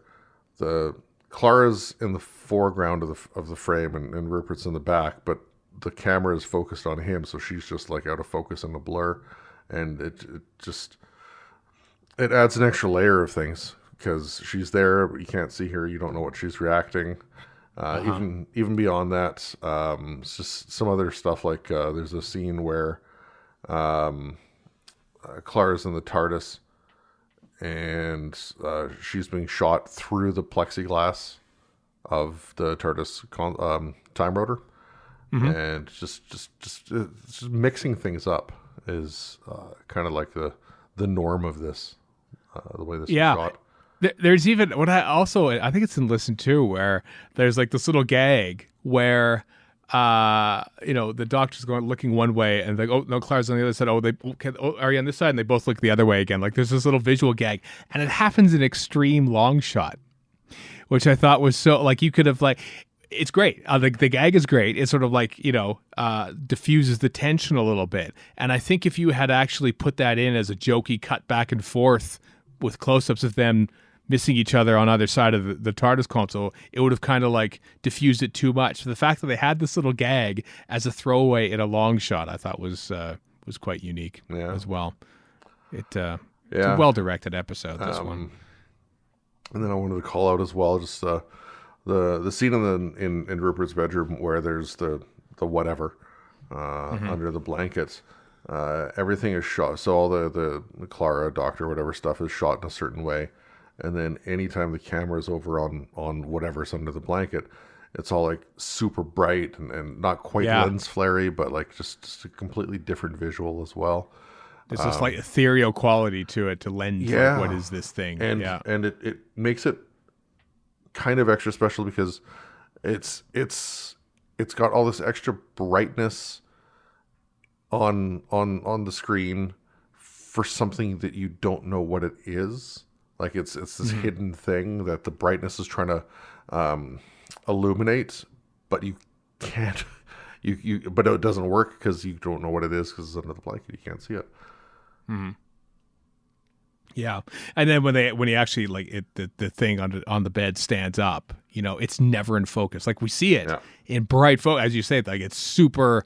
Clara's in the foreground of the frame and Rupert's in the back, but the camera is focused on him, so she's just like out of focus in a blur, and it adds an extra layer of things because she's there, but you can't see her, you don't know what she's reacting. Even beyond that, it's just some other stuff like there's a scene where Clara's in the TARDIS and she's being shot through the plexiglass of the TARDIS time rotor, and just mixing things up is kind of like the norm of this, the way this is shot. There's even I think it's in Listen To, where there's like this little gag where the doctor's looking one way and like, oh no, Clara's on the other side. Are you on this side? And they both look the other way again. Like, there's this little visual gag, and it happens in extreme long shot, which I thought was so, like, you could have, like, it's great. The gag is great. It sort of like, diffuses the tension a little bit. And I think if you had actually put that in as a jokey cut back and forth with close-ups of them missing each other on either side of the TARDIS console, it would have kind of like diffused it too much. So the fact that they had this little gag as a throwaway in a long shot, I thought was quite unique as well. It's a well-directed episode, this one. And then I wanted to call out as well just the scene in Rupert's bedroom where there's the whatever under the blankets. Everything is shot. So all the Clara, Doctor, whatever stuff is shot in a certain way. And then anytime the camera's over on whatever's under the blanket, it's all like super bright and not quite lens flary, but like just a completely different visual as well. There's this like ethereal quality to it to lend like, what is this thing? And it makes it kind of extra special because it's got all this extra brightness on the screen for something that you don't know what it is. Like it's this hidden thing that the brightness is trying to illuminate, but you can't. But it doesn't work because you don't know what it is because it's under the blanket. You can't see it. Mm-hmm. Yeah, and then when he actually the thing on the bed stands up, it's never in focus. Like we see it in bright focus, as you say, like it's super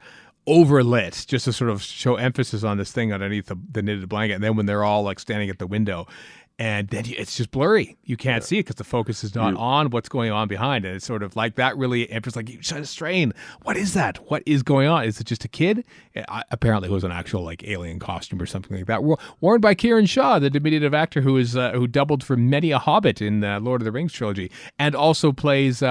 overlit just to sort of show emphasis on this thing underneath the knitted blanket. And then when they're all like standing at the window, and then it's just blurry. You can't see it because the focus is not on what's going on behind. And it's sort of like that really emphasizes, like, you try to strain. What is that? What is going on? Is it just a kid? Apparently it was an actual like alien costume or something like that. Worn by Kieran Shaw, the diminutive actor who doubled for many a Hobbit in the Lord of the Rings trilogy, and also plays...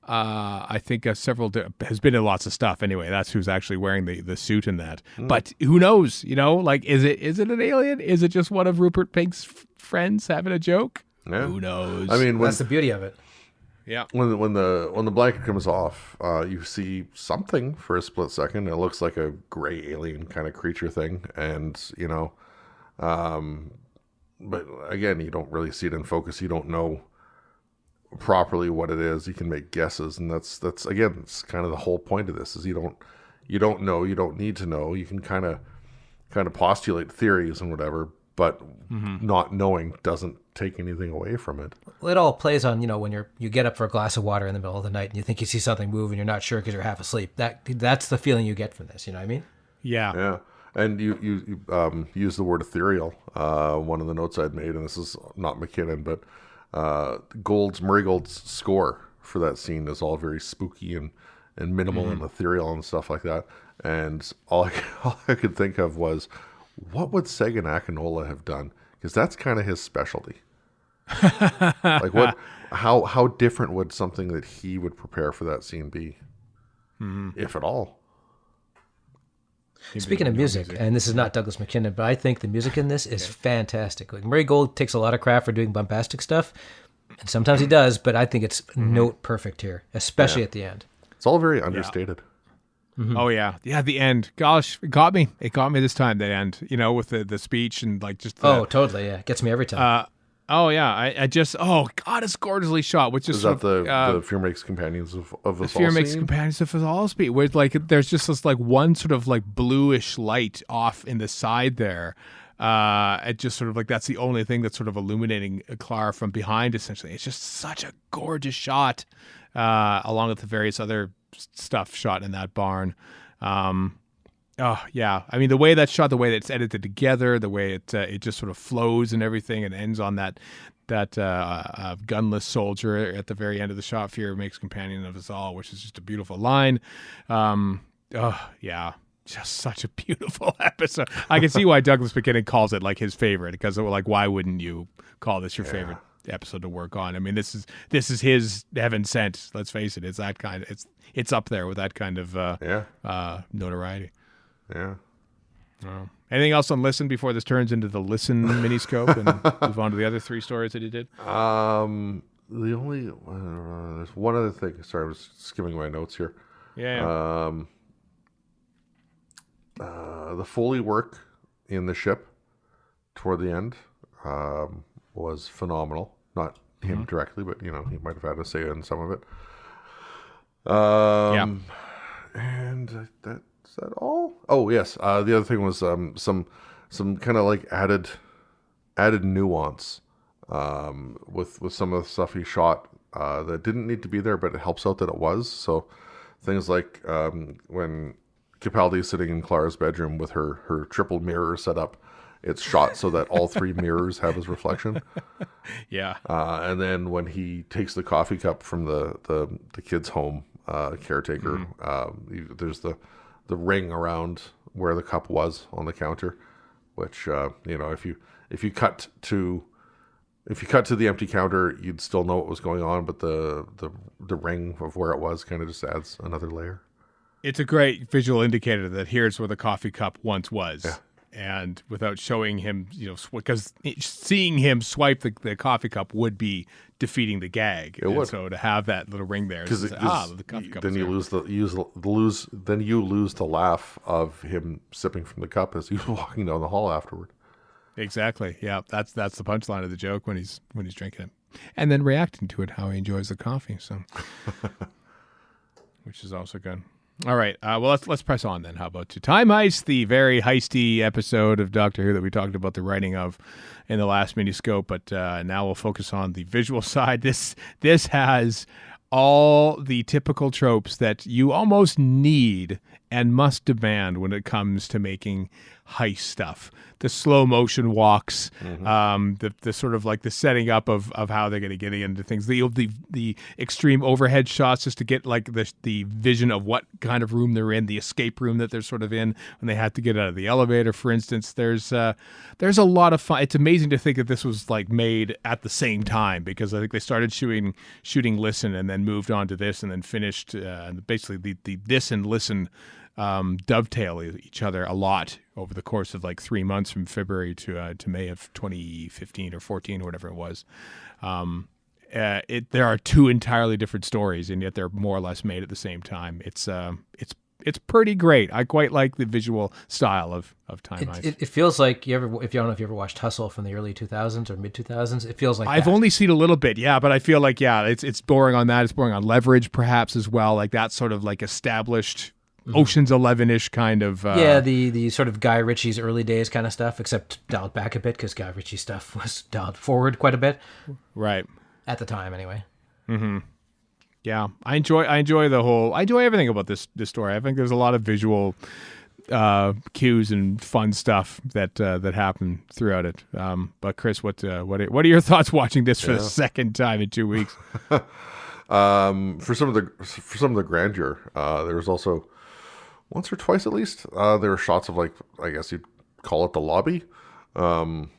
I think has been in lots of stuff. Anyway, that's who's actually wearing the suit in that. But who knows? Like, is it an alien? Is it just one of Rupert Pink's friends having a joke? Yeah. Who knows? I mean, That's the beauty of it. Yeah. When the blanket comes off, you see something for a split second. It looks like a gray alien kind of creature thing, and but again, you don't really see it in focus. You don't know properly what it is. You can make guesses, and that's again, it's kind of the whole point of this, is you don't know, you don't need to know. You can kind of postulate theories and whatever, but not knowing doesn't take anything away from it. Well, it all plays on, when you get up for a glass of water in the middle of the night and you think you see something move and you're not sure because you're half asleep. That's the feeling you get from this. You know what I mean? Yeah. And you use the word ethereal. One of the notes I'd made, and this is not Mackinnon, but Murray Gold's score for that scene is all very spooky and minimal and ethereal and stuff like that. And all I could think of was, what would Segun Akinola have done? Because that's kind of his specialty. Like how different would something that he would prepare for that scene be, if at all? Speaking of music, and this is not Douglas McKinnon, but I think the music in this is fantastic. Like, Murray Gold takes a lot of crap for doing bombastic stuff, and sometimes he does, but I think it's note perfect here, especially at the end. It's all very understated. Oh yeah, the end. Gosh, it got me. It got me this time. The end, with the speech and like just. Totally. Yeah, it gets me every time. Oh yeah, I just it's gorgeously shot. Which is that the Fear Makes Companions of us all? Fear Makes Companions of us all speed. Where like there's just this like one sort of like bluish light off in the side there. It just sort of like that's the only thing that's sort of illuminating Clara from behind. Essentially, it's just such a gorgeous shot, along with the various other stuff shot in that barn. Oh yeah, I mean the way that's shot, the way that it's edited together, the way it just sort of flows and everything, and ends on that gunless soldier at the very end of the shot. Fear makes companion of us all, which is just a beautiful line. Yeah, just such a beautiful episode. I can see why Douglas McKinnon calls it like his favorite, because like why wouldn't you call this your favorite episode to work on? I mean this is his heaven sent. Let's face it, it's that kind. It's up there with that kind of notoriety. Yeah. Anything else on Listen before this turns into the Listen Miniscope and move on to the other three stories that he did? The only there's one other thing. Sorry, I was skimming my notes here. Yeah. The Foley work in the ship toward the end was phenomenal. Not him directly, but he might have had a say in some of it. And is that all? Oh yes. The other thing was some kind of like added nuance with some of the stuff he shot that didn't need to be there, but it helps out that it was. So things like when Capaldi is sitting in Clara's bedroom with her triple mirror set up, it's shot so that all three mirrors have his reflection. Yeah. And then when he takes the coffee cup from the kid's home caretaker, there's the ring around where the cup was on the counter, which if you cut to the empty counter, you'd still know what was going on, but the ring of where it was kind of just adds another layer. It's a great visual indicator that here's where the coffee cup once was. Yeah. And without showing him, because seeing him swipe the coffee cup would be defeating the gag. It would. So to have that little ring there, Because the coffee cup. Then you lose the laugh of him sipping from the cup as he's walking down the hall afterward. Exactly. Yeah, that's the punchline of the joke when he's drinking it, and then reacting to it, how he enjoys the coffee. So, which is also good. All right. Well, let's press on then. How about to Time Heist, the very heisty episode of Doctor Who that we talked about the writing of in the last Miniscope, but now we'll focus on the visual side. This has all the typical tropes that you almost need and must demand when it comes to making heist stuff. The slow motion walks, the sort of like the setting up of how they're going to get into things, the extreme overhead shots just to get like the vision of what kind of room they're in, the escape room that they're sort of in when they have to get out of the elevator, for instance. There's a lot of fun. It's amazing to think that this was like made at the same time, because I think they started shooting Listen and then moved on to this and then finished basically the This and Listen dovetail each other a lot over the course of like 3 months from February to May of 2015 or 14 or whatever it was. There are two entirely different stories, and yet they're more or less made at the same time. It's pretty great. I quite like the visual style of Time Heist. It feels like if you don't know if you ever watched Hustle from the early 2000s or mid 2000s, it feels like I've only seen a little bit, yeah, but I feel like it's boring on that. It's boring on Leverage perhaps as well, like that sort of like established Ocean's 11-ish kind of the sort of Guy Ritchie's early days kind of stuff, except dialed back a bit because Guy Ritchie stuff was dialed forward quite a bit, right, at the time anyway. Yeah, I enjoy everything about this story. I think there's a lot of visual cues and fun stuff that happen throughout it. But Chris, what are your thoughts watching this for the second time in 2 weeks? For some of the grandeur, there was also once or twice at least there were shots of, like, I guess you'd call it the lobby,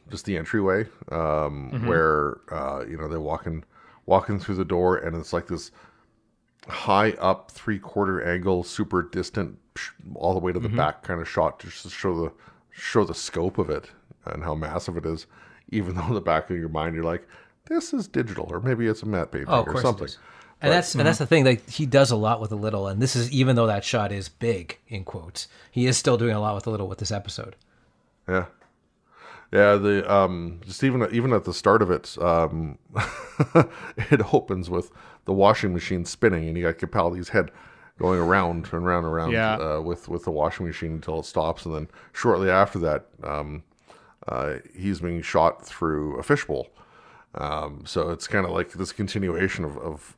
just the entryway, where they're walking through the door, and it's like this high up 3/4 angle, super distant, all the way to the back kind of shot, just to show the scope of it and how massive it is. Even though in the back of your mind you're like, this is digital, or maybe it's a matte painting or something. And that's the thing, like, he does a lot with a little, and this is, even though that shot is big in quotes, he is still doing a lot with a little with this episode. Yeah. The just even at the start of it, it opens with the washing machine spinning, and you got Capaldi's head going around and round and round with the washing machine until it stops, and then shortly after that, he's being shot through a fishbowl. So it's kind of like this continuation of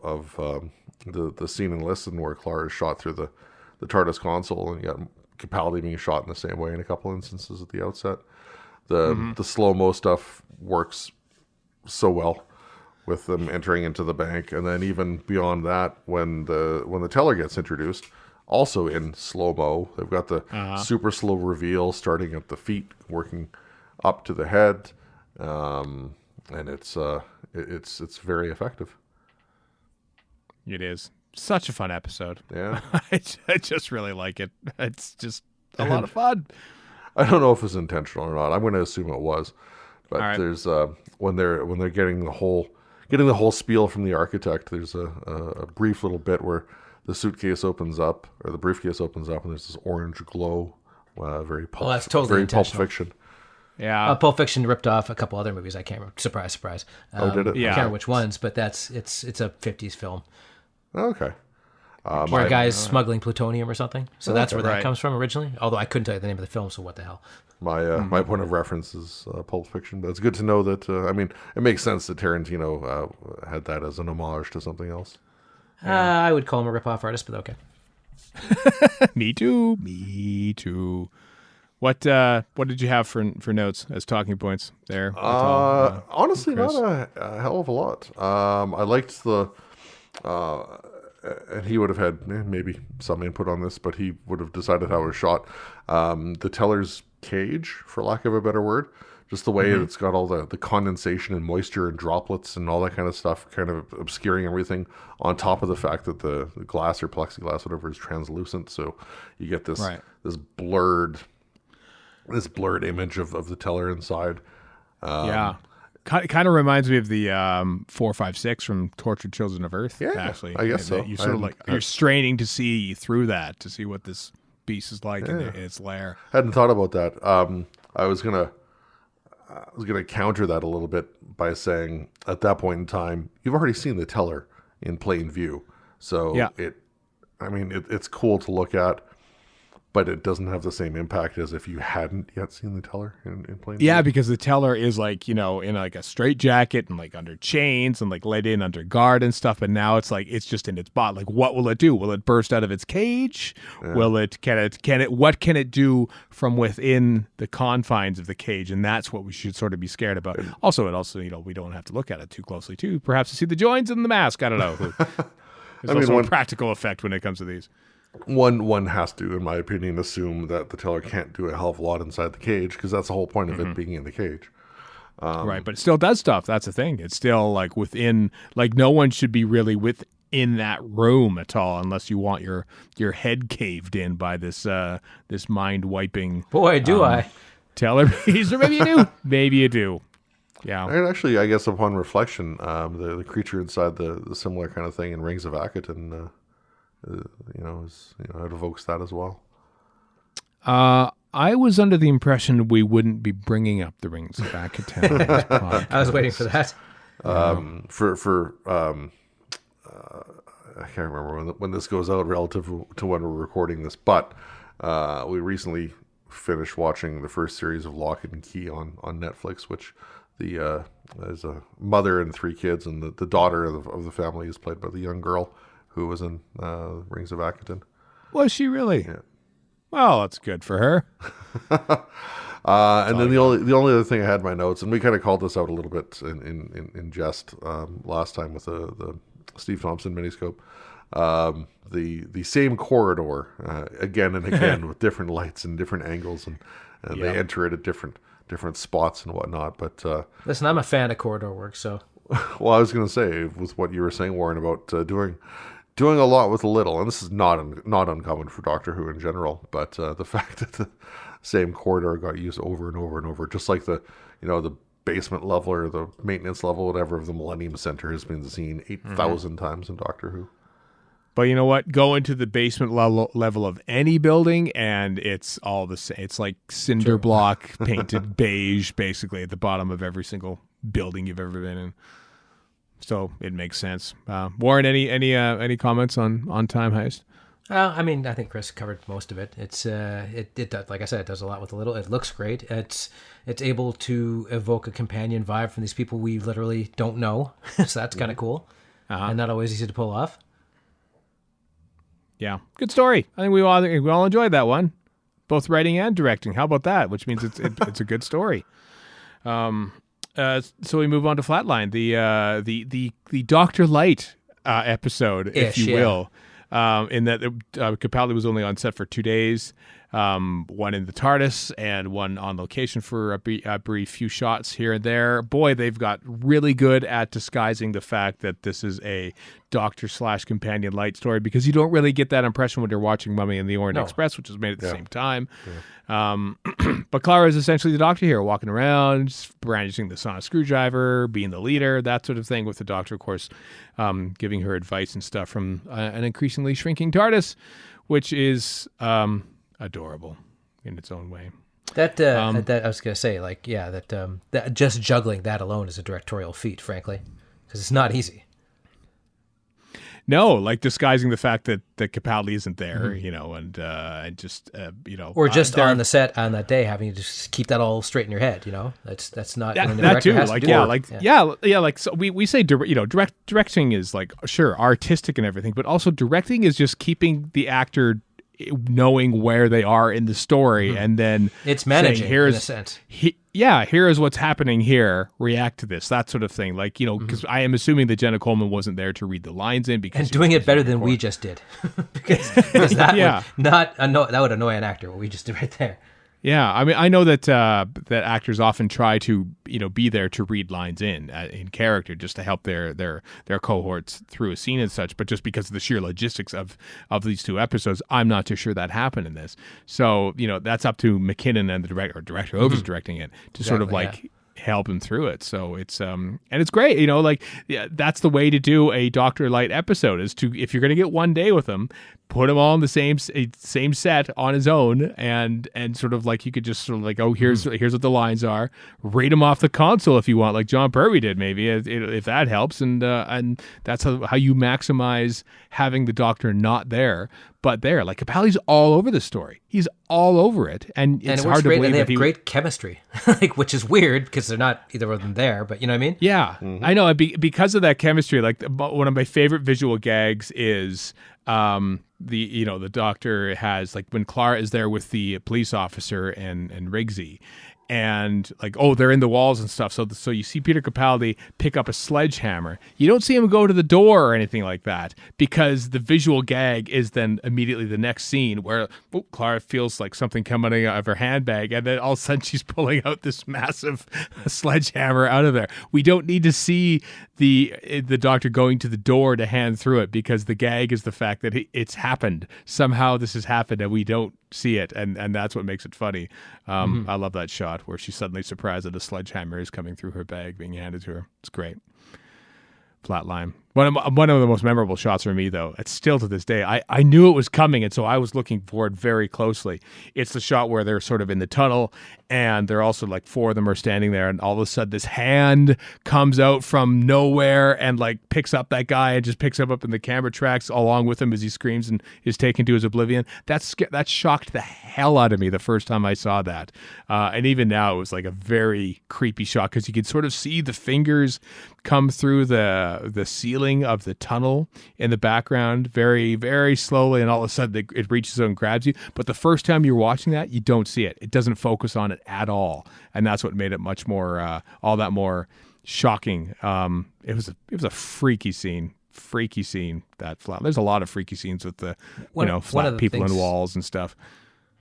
the scene in Listen where Clara is shot through the TARDIS console, and you got Capaldi being shot in the same way in a couple instances at the outset. The slow-mo stuff works so well with them entering into the bank, and then even beyond that, when the teller gets introduced, also in slow-mo, they've got the super slow reveal starting at the feet, working up to the head, and it's very effective. It is such a fun episode. Yeah, I just really like it. It's just a lot of fun. I don't know if it's intentional or not. I'm going to assume it was, but right. There's when they're getting the whole spiel from the architect. There's a brief little bit where the suitcase opens up, or the briefcase opens up, and there's this orange glow. Very pulp, that's totally very intentional. Pulp Fiction. Yeah, Pulp Fiction ripped off a couple other movies. I can't remember. Surprise. Did it? Yeah. I can't remember which ones, but it's a 50s film. Okay. Where a guy's smuggling plutonium or something. So that's where that comes from originally. Although I couldn't tell you the name of the film, so what the hell. My point of reference is Pulp Fiction, but it's good to know that, it makes sense that Tarantino had that as an homage to something else. I would call him a rip-off artist, but okay. Me too. What did you have for notes as talking points there? Honestly, Chris? not a hell of a lot. I liked the... and he would have had maybe some input on this, but he would have decided how it was shot. The teller's cage, for lack of a better word, just the way it's got all the condensation and moisture and droplets and all that kind of stuff, kind of obscuring everything, on top of the fact that the glass or plexiglass, whatever, is translucent. So you get this this blurred image of the teller inside. Kind of reminds me of the 456 from Tortured Children of Earth. Yeah, actually, I guess so. You sort of you're straining to see through that to see what this beast is like in its lair. Hadn't thought about that. I was gonna counter that a little bit by saying, at that point in time, you've already seen the teller in plain view, so it's cool to look at. but it doesn't have the same impact as if you hadn't yet seen the teller in plain Yeah, view. because the teller is like, in like a straight jacket and like under chains and like let in under guard and stuff. But now it's like, it's just in its bot. Like, what will it do? Will it burst out of its cage? Yeah. What can it do from within the confines of the cage? And that's what we should sort of be scared about. Also, we don't have to look at it too closely too, perhaps to see the joins in the mask. I don't know. There's also a practical effect when it comes to these. One has to, in my opinion, assume that the teller can't do a hell of a lot inside the cage, because that's the whole point of it being in the cage. Right, but it still does stuff. That's the thing. It's still like within, like no one should be really within that room at all, unless you want your head caved in by this mind wiping. Boy, do I. Teller piece, or maybe you do. Maybe you do. Yeah. And actually, I guess upon reflection, the creature inside the similar kind of thing in Rings of Mackinnon, it evokes that as well. I was under the impression we wouldn't be bringing up the Rings of Mackinnon on this podcast. I was waiting for that. I can't remember when this goes out relative to when we're recording this, but we recently finished watching the first series of Lock and Key on Netflix, which there's a mother and 3 kids, and the daughter of the family is played by the young girl who was in Rings of Mackinnon. Was she really? Yeah. Well, that's good for her. And then the only other thing I had in my notes, and we kind of called this out a little bit in jest last time with the Steve Thompson Miniscope, the same corridor again and again with different lights and different angles, and they enter it at different spots and whatnot. But Listen, I'm a fan of corridor work, so. Well, I was going to say, with what you were saying, Warren, about doing a lot with a little, and this is not uncommon for Doctor Who in general, but the fact that the same corridor got used over and over and over, just like the basement level or the maintenance level, whatever, of the Millennium Center has been seen 8,000 times in Doctor Who. But you know what? Go into the basement level of any building, and it's all the same. It's like cinder block painted beige, basically, at the bottom of every single building you've ever been in. So it makes sense. Warren, any comments on Time Heist? I mean, I think Chris covered most of it. It's it does, like I said, it does a lot with a little. It looks great. It's able to evoke a companion vibe from these people we literally don't know. So that's kind of cool, and not always easy to pull off. Yeah, good story. I think we all enjoyed that one, both writing and directing. How about that? Which means it's a good story. So we move on to Flatline, the Dr. Light episode, if you will. In that Capaldi was only on set for 2 days, one in the TARDIS and one on location for a brief few shots here and there. Boy, they've got really good at disguising the fact that this is a Doctor/Companion Light story, because you don't really get that impression when you're watching Mummy and the Orient Express, which was made at the same time. Yeah. But Clara is essentially the Doctor here, walking around, brandishing the sonic screwdriver, being the leader, that sort of thing, with the Doctor, of course, giving her advice and stuff from an increasingly shrinking TARDIS, which is adorable in its own way. That I was gonna say, like, yeah, that just juggling that alone is a directorial feat, frankly, because it's not easy. No, like disguising the fact that Capaldi isn't there, and just or just on the set on that day, having to just keep that all straight in your head. That's not that too. Like so we say directing is like, sure, artistic and everything, but also directing is just keeping the actor knowing where they are in the story, and then it's managing in a sense. Here is what's happening here. React to this, that sort of thing. Like, because I am assuming that Jenna Coleman wasn't there to read the lines in, because and doing it better than we just did, because that would annoy an actor. What we just did right there. Yeah, I mean, I know that that actors often try to be there to read lines in character, just to help their cohorts through a scene and such. But just because of the sheer logistics of these 2 episodes, I'm not too sure that happened in this. So that's up to Mackinnon and the director who's directing it to sort of like help him through it. So it's and it's great. That's the way to do a Dr. Light episode, is to, if you're going to get 1 day with him, put him all in the same set on his own, and sort of like you could just sort of like, oh, here's what the lines are, read them off the console if you want, like John Pertwee did, maybe if that helps, and that's how you maximize having the Doctor not there, but there. Like Capaldi's all over the story. He's all over it, and it's hard to believe. And they that have great chemistry, like, which is weird because they're not either of them there. But you know what I mean? Yeah, I know. Because of that chemistry, like one of my favorite visual gags is the Doctor has, like, when Clara is there with the police officer and Rigsy. And like, oh, they're in the walls and stuff. So you see Peter Capaldi pick up a sledgehammer. You don't see him go to the door or anything like that, because the visual gag is then immediately the next scene where Clara feels like something coming out of her handbag, and then all of a sudden she's pulling out this massive sledgehammer out of there. We don't need to see the Doctor going to the door to hand through it, because the gag is the fact that it's happened. Somehow this has happened and we don't see it, and that's what makes it funny. I love that shot where she's suddenly surprised that a sledgehammer is coming through her bag being handed to her. It's great. Flatline. One of the most memorable shots for me, though, it's still to this day, I knew it was coming, and so I was looking for it very closely. It's the shot where they're sort of in the tunnel, and they're also, like, four of them are standing there, and all of a sudden this hand comes out from nowhere and, like, picks up that guy and just picks him up in the camera tracks along with him as he screams and is taken to his oblivion. That shocked the hell out of me the first time I saw that. And even now, it was like a very creepy shot, because you could sort of see the fingers come through the ceiling of the tunnel in the background very, very slowly, and all of a sudden it reaches out and grabs you. But the first time you're watching that, you don't see it. It doesn't focus on it at all, and that's what made it much more all that more shocking. It was a freaky scene. That flat. There's a lot of freaky scenes with the flat people in walls and stuff.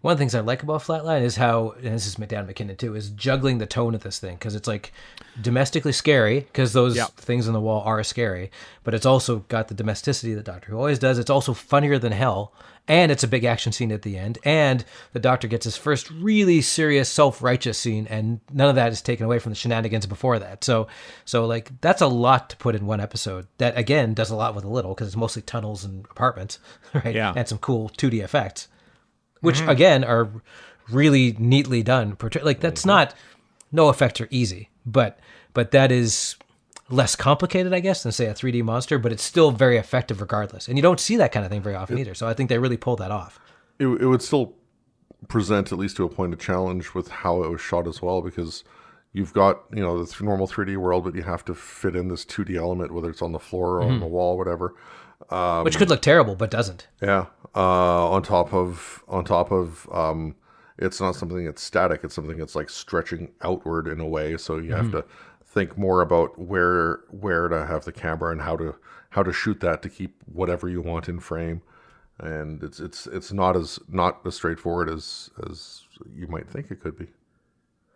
One of the things I like about Flatline is how, and this is Dan McKinnon too, is juggling the tone of this thing, because it's like domestically scary, because those things on the wall are scary, but it's also got the domesticity that Doctor Who always does. It's also funnier than hell, and it's a big action scene at the end, and the Doctor gets his first really serious self-righteous scene, and none of that is taken away from the shenanigans before that. So like, that's a lot to put in one episode. That, again, does a lot with a little, because it's mostly tunnels and apartments, right? Yeah. And some cool 2D effects, which again are really neatly done. Like, that's not, no effects are easy, but that is less complicated, I guess, than, say, a 3D monster, but it's still very effective regardless. And you don't see that kind of thing very often either. So I think they really pulled that off. It would still present, at least to a point, a challenge with how it was shot as well, because you've got, the normal 3D world, but you have to fit in this 2D element, whether it's on the floor or on the wall, whatever. Which could look terrible, but doesn't. Yeah. On top of, it's not something that's static. It's something that's like stretching outward in a way. So you have to think more about where to have the camera and how to shoot that to keep whatever you want in frame. And it's not as straightforward as you might think it could be.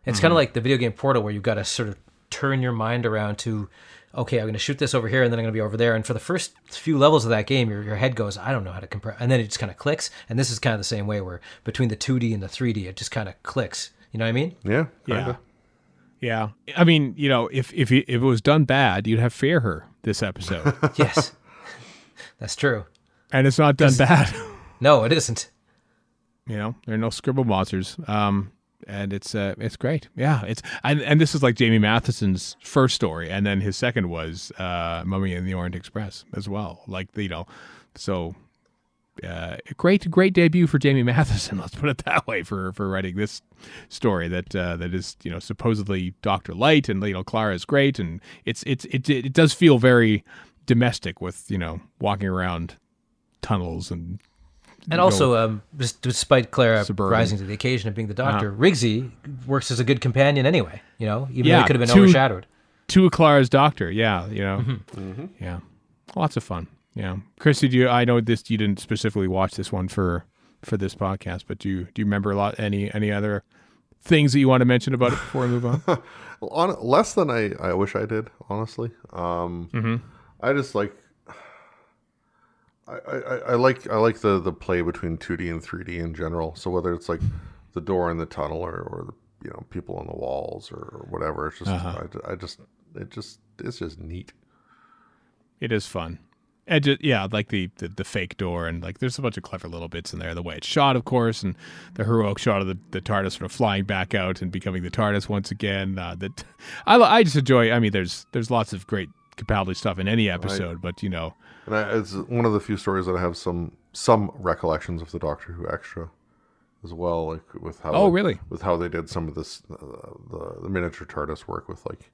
It's kind of like the video game Portal, where you've got to sort of turn your mind around to, okay, I'm going to shoot this over here, and then I'm going to be over there. And for the first few levels of that game, your head goes, I don't know how to compress. And then it just kind of clicks. And this is kind of the same way, where between the 2D and the 3D, it just kind of clicks. You know what I mean? Yeah. Kinda. Yeah. I mean, if it was done bad, you'd have Fear Her this episode. Yes. That's true. And it's not done bad. No, it isn't. There are no scribble monsters. And it's great. Yeah, and this is like Jamie Matheson's first story, and then his second was Mummy and the Orient Express as well. Like, so great debut for Jamie Matheson. Let's put it that way, for writing this story that is supposedly Dr. Light, and Clara is great, and it does feel very domestic with walking around tunnels and. And also, despite Clara rising to the occasion of being the Doctor, Rigsy works as a good companion anyway, even though he could have been overshadowed. To Clara's Doctor, yeah, yeah. Lots of fun, yeah. Chris, I know this, you didn't specifically watch this one for this podcast, but do you remember any other things that you want to mention about it before we move on? Less than I wish I did, honestly. I just like... I like the play between 2D and 3D in general. So whether it's like the door in the tunnel or people on the walls or whatever, it's just it's just neat. It is fun. And just, yeah, like the fake door, and like there's a bunch of clever little bits in there. The way it's shot, of course, and the heroic shot of the TARDIS sort of flying back out and becoming the TARDIS once again. That I just enjoy. I mean, there's lots of great Capaldi stuff in any episode, but and it's one of the few stories that I have some recollections of the Doctor Who extra as well, like with how with how they did some of this the miniature TARDIS work with like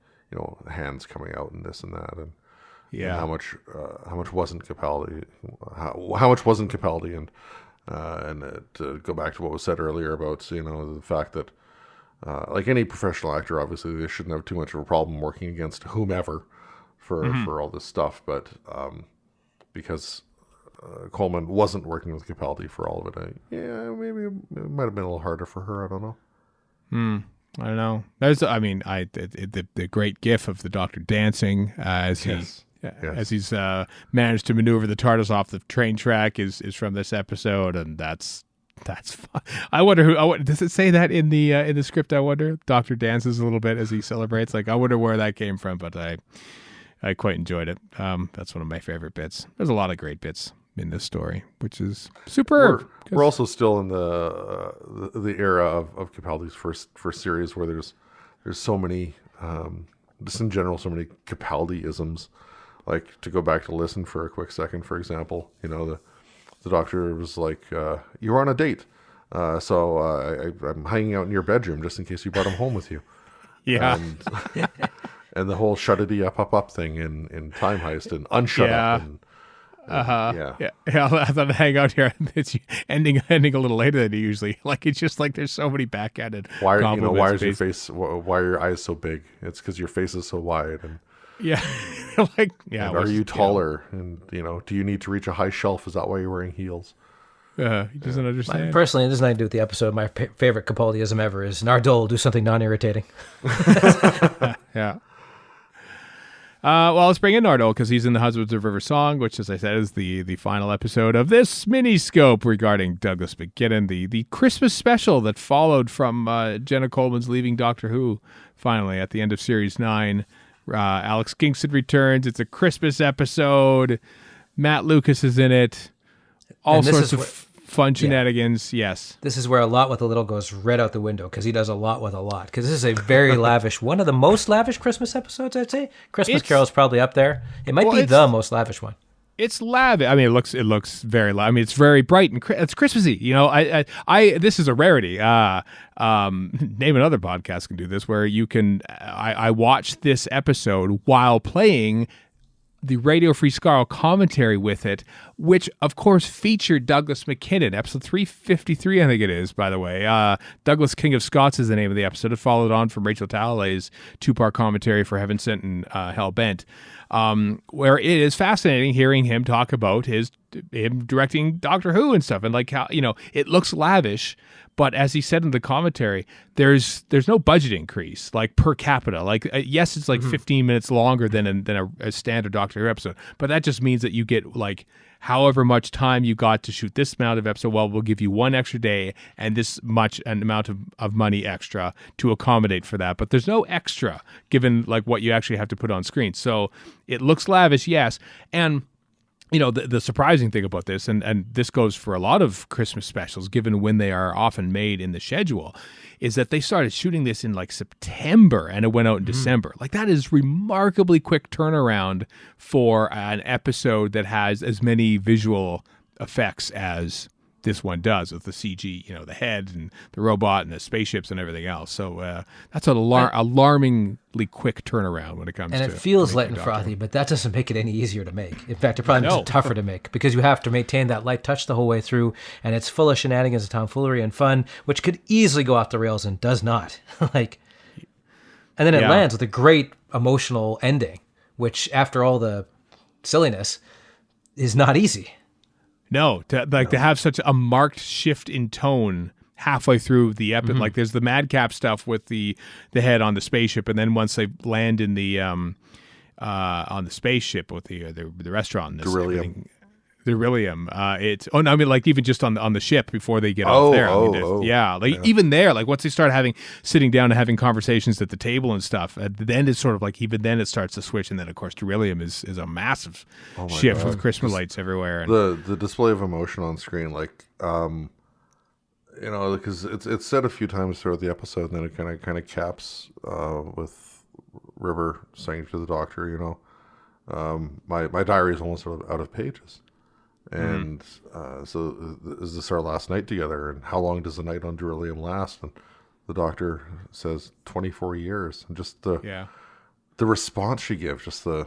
hands coming out and this and that and. Yeah, and how much wasn't Capaldi? How much wasn't Capaldi? And to go back to what was said earlier about the fact that like any professional actor, obviously they shouldn't have too much of a problem working against whomever for all this stuff, but because Coleman wasn't working with Capaldi for all of it, maybe it might have been a little harder for her. I don't know. I don't know. There's, the great GIF of the Doctor dancing as he's managed to maneuver the TARDIS off the train track is from this episode, and that's fun. I wonder does it say that in the script? I wonder. Doctor dances a little bit as he celebrates. Like I wonder where that came from, but I quite enjoyed it. That's one of my favorite bits. There's a lot of great bits in this story, which is superb. We're also still in the era of Capaldi's first series where there's so many just in general so many Capaldi-isms. Like to go back to listen for a quick second, for example, the Doctor was like, "You were on a date, so I'm hanging out in your bedroom just in case you brought him home with you." Yeah, and the whole shut-it up thing in Time Heist and unshut up. And, Yeah. I thought hang out here. It's ending a little later than usually. Like it's just like there's so many backhanded. Why is your face? Why are your eyes so big? It's because your face is so wide. And are you taller? And do you need to reach a high shelf? Is that why you're wearing heels? He doesn't understand. Personally, it does nothing to do with the episode. My favorite Capaldiism ever is Nardole, do something non-irritating. Yeah. Well, let's bring in Nardole because he's in the Husbands of River Song, which, as I said, is the final episode of this Miniscope regarding Douglas McKinnon, the Christmas special that followed from Jenna Coleman's leaving Doctor Who, finally, at the end of Series 9. Alex Kingston returns. It's a Christmas episode. Matt Lucas is in it. All sorts of fun shenanigans. Yes. This is where A Lot with a Little goes right out the window because he does a lot with a lot. Because this is a very lavish, one of the most lavish Christmas episodes, I'd say. Christmas Carol is probably up there. It might be the most lavish one. It's lavish. I mean, it looks very lavish. I mean, it's very bright and it's Christmassy. This is a rarity. Name Another podcast can do this, where you can. I watched this episode while playing the Radio Free Skaro commentary with it, which of course featured Douglas McKinnon, episode 353, I think it is, by the way. Douglas King of Scots is the name of the episode. It followed on from Rachel Talalay's 2-part commentary for Heaven Sent and Hell Bent, where it is fascinating hearing him talk about him directing Doctor Who and stuff, and like how it looks lavish. But as he said in the commentary, there's no budget increase, like per capita. Like yes, it's like 15 minutes longer than a standard Doctor Who episode, but that just means that you get like however much time you got to shoot this amount of episode. Well, we'll give you one extra day and this much an amount of money extra to accommodate for that. But there's no extra given like what you actually have to put on screen. So it looks lavish, yes, and. The surprising thing about this, and this goes for a lot of Christmas specials, given when they are often made in the schedule, is that they started shooting this in like September and it went out in December. Like that is remarkably quick turnaround for an episode that has as many visual effects as this one does with the CG, the head and the robot and the spaceships and everything else. So that's an alarmingly quick turnaround when it comes to. And it feels light and frothy, but that doesn't make it any easier to make. In fact, it probably makes it tougher to make because you have to maintain that light touch the whole way through, and it's full of shenanigans and tomfoolery and fun, which could easily go off the rails and does not. And then it lands with a great emotional ending, which after all the silliness is not easy. No, to have such a marked shift in tone halfway through the episode, like there's the madcap stuff with the head on the spaceship, and then once they land in the on the spaceship with the restaurant, and the beryllium. I mean, like even just on the ship before they get off there. Even there, like once they start sitting down and having conversations at the table and stuff, then it's sort of like even then it starts to switch, and then of course beryllium is a massive shift with Christmas lights everywhere. And the display of emotion on screen, like because it's said a few times throughout the episode, and then it kind of caps with River saying to the Doctor, my diary is almost out of pages. And so is this our last night together? And how long does the night on beryllium last? And the Doctor says 24 years. And just the response she gives, just the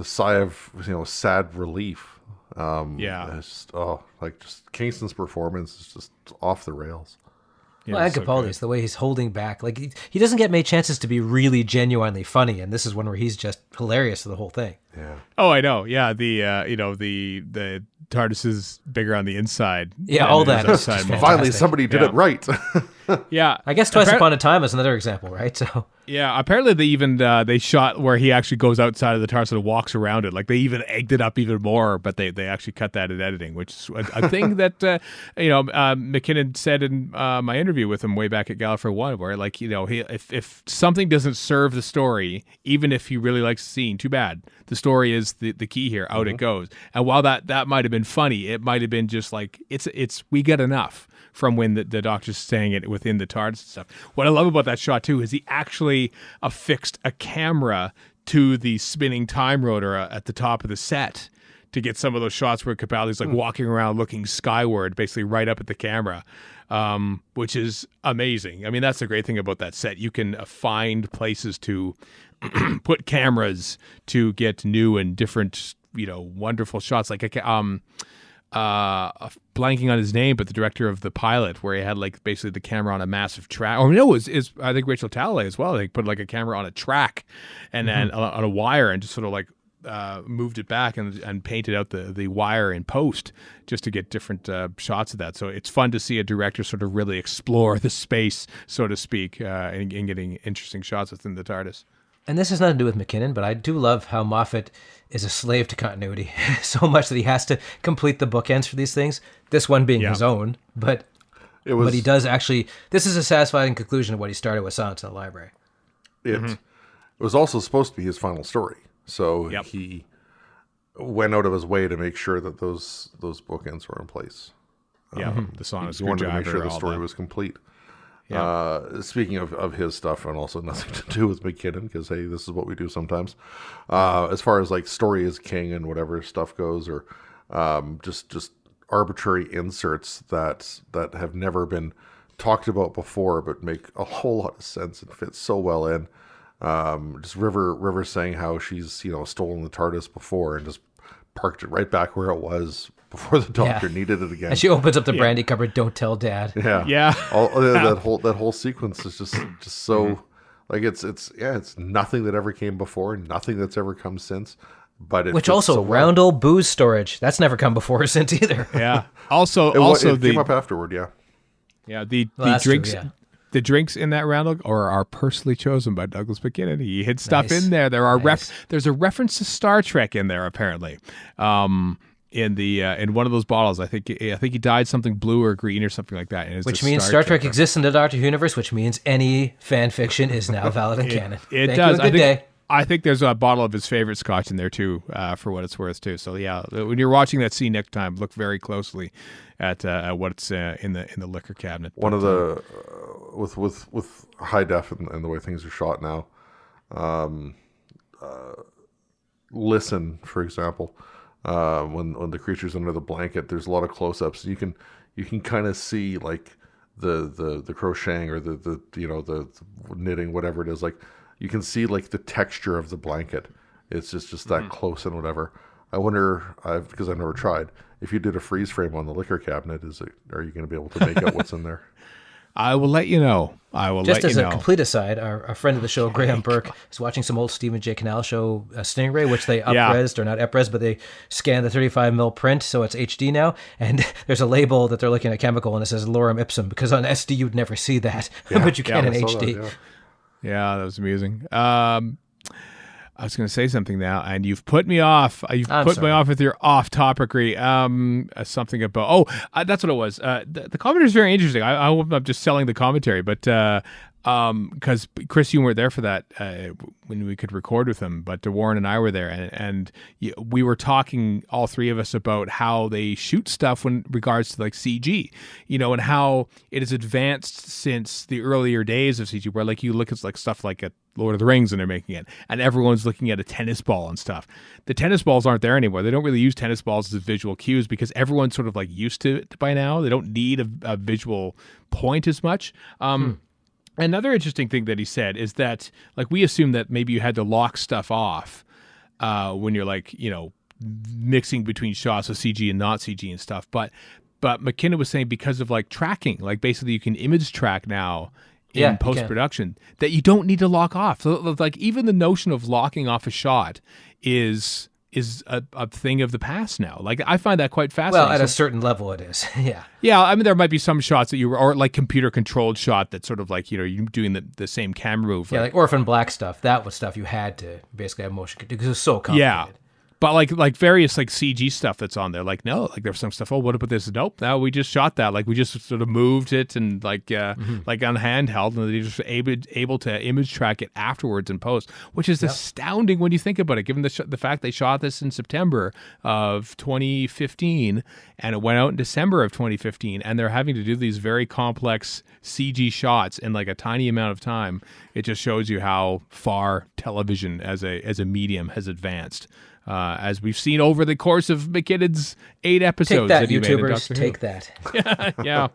sigh of sad relief. It's just Kingston's performance is just off the rails. Well, and Capaldi's, the way he's holding back. Like, he doesn't get many chances to be really genuinely funny, and this is one where he's just hilarious to the whole thing. Yeah. Oh, I know. Yeah, the TARDIS is bigger on the inside. Yeah, all that. Finally, somebody did it right. Yeah. I guess Twice Upon a Time is another example, right? So. Yeah, apparently they even they shot where he actually goes outside of the TARDIS and walks around it. Like they even egged it up even more, but they actually cut that in editing, which is a thing that McKinnon said in my interview with him way back at Gallifrey 1, where if something doesn't serve the story, even if he really likes the scene, too bad. The story is the key here. Out it goes. And while that might have been funny, it might have been just like it's we get enough from when the Doctor's saying it within the TARDIS and stuff. What I love about that shot too is he actually affixed a camera to the spinning time rotor at the top of the set to get some of those shots where Capaldi's like walking around looking skyward, basically right up at the camera, which is amazing. I mean, that's the great thing about that set. You can find places to put cameras to get new and different, wonderful shots. Like blanking on his name, but the director of the pilot, where he had like basically the camera on a massive track. Or no, is I think Rachel Talalay as well. They put like a camera on a track and then on a wire and just sort of like moved it back and painted out the wire in post just to get different shots of that. So it's fun to see a director sort of really explore the space, so to speak, and getting interesting shots within the TARDIS. And this has nothing to do with McKinnon, but I do love how Moffat is a slave to continuity so much that he has to complete the bookends for these things. This one being his own, but he does actually. This is a satisfying conclusion of what he started with Silence in the Library. It was also supposed to be his final story, so he went out of his way to make sure that those bookends were in place. The sonic he wanted to make screwdriver, sure the story was complete. Speaking of his stuff, and also nothing to do with McKinnon, because hey, this is what we do sometimes. As far as like story is king and whatever stuff goes, or just arbitrary inserts that have never been talked about before, but make a whole lot of sense and fit so well in. Just River saying how she's stolen the TARDIS before and just parked it right back where it was before the Doctor needed it again. And she opens up the brandy cupboard. Don't tell Dad. Yeah. That whole sequence is just so like it's nothing that ever came before, nothing that's ever come since. But which also so round old booze storage that's never come before or since either. Yeah. Also, it came up afterward. Yeah. Yeah. The drinks. True, The drinks in that round are personally chosen by Douglas McKinnon. He hid stuff in there. There are there's a reference to Star Trek in there apparently. In one of those bottles, I think he dyed something blue or green or something like that. And which means Star Trek exists in the Doctor Who universe, which means any fan fiction is now valid in canon. It does. I think there's a bottle of his favorite scotch in there too, for what it's worth too. So yeah, when you're watching that scene next time, look very closely at what's in the liquor cabinet. One of the with high def and the way things are shot now. Listen, for example, when the creature's under the blanket, there's a lot of close-ups. You can kind of see like the crocheting or the knitting, whatever it is. Like you can see like the texture of the blanket. It's just that close and whatever. I wonder, because I've never tried, if you did a freeze frame on the liquor cabinet, are you going to be able to make out what's in there? I will let you know. Just as a complete aside, our friend of the show, Graham Burke, is watching some old Stephen J. Cannell show, Stingray, which they up-resed, or not up-resed, but they scanned the 35mm print, so it's HD now. And there's a label that they're looking at chemical, and it says lorem ipsum, because on SD you'd never see that, but you can in HD. Yeah, that was amusing. I was going to say something now, and you've put me off. You've put me off with your off-topicry. Something about that's what it was. The commentary is very interesting. I hope I'm just selling the commentary, but because Chris, you weren't there for that when we could record with him, but Warren and I were there, and we were talking, all three of us, about how they shoot stuff when regards to like CG, and how it has advanced since the earlier days of CG, where like you look at like stuff like at Lord of the Rings and they're making it, and everyone's looking at a tennis ball and stuff. The tennis balls aren't there anymore. They don't really use tennis balls as visual cues because everyone's sort of like used to it by now. They don't need a visual point as much. Another interesting thing that he said is that, like, we assume that maybe you had to lock stuff off when you're like, mixing between shots of CG and not CG and stuff. But McKinnon was saying because of like tracking, like basically you can image track now in post-production that you don't need to lock off. So like even the notion of locking off a shot is a thing of the past now. Like I find that quite fascinating. Well, at a certain level it is. Yeah. Yeah, I mean there might be some shots that or like computer controlled shot that's sort of like, you're doing the same camera move. Yeah, like Orphan Black stuff. That was stuff you had to basically have motion because it was so complicated. Yeah. But like various like CG stuff that's on there, like no, like there's some stuff. Oh, what about this? Nope. Now we just shot that. Like we just sort of moved it and like like on handheld, and they're just able to image track it afterwards in post, which is astounding when you think about it. Given the fact they shot this in September of 2015 and it went out in December of 2015, and they're having to do these very complex CG shots in like a tiny amount of time. It just shows you how far television as a medium has advanced. As we've seen over the course of McKinnon's 8 episodes. Take that, he YouTubers. Made in Doctor Take Who. that. Yeah.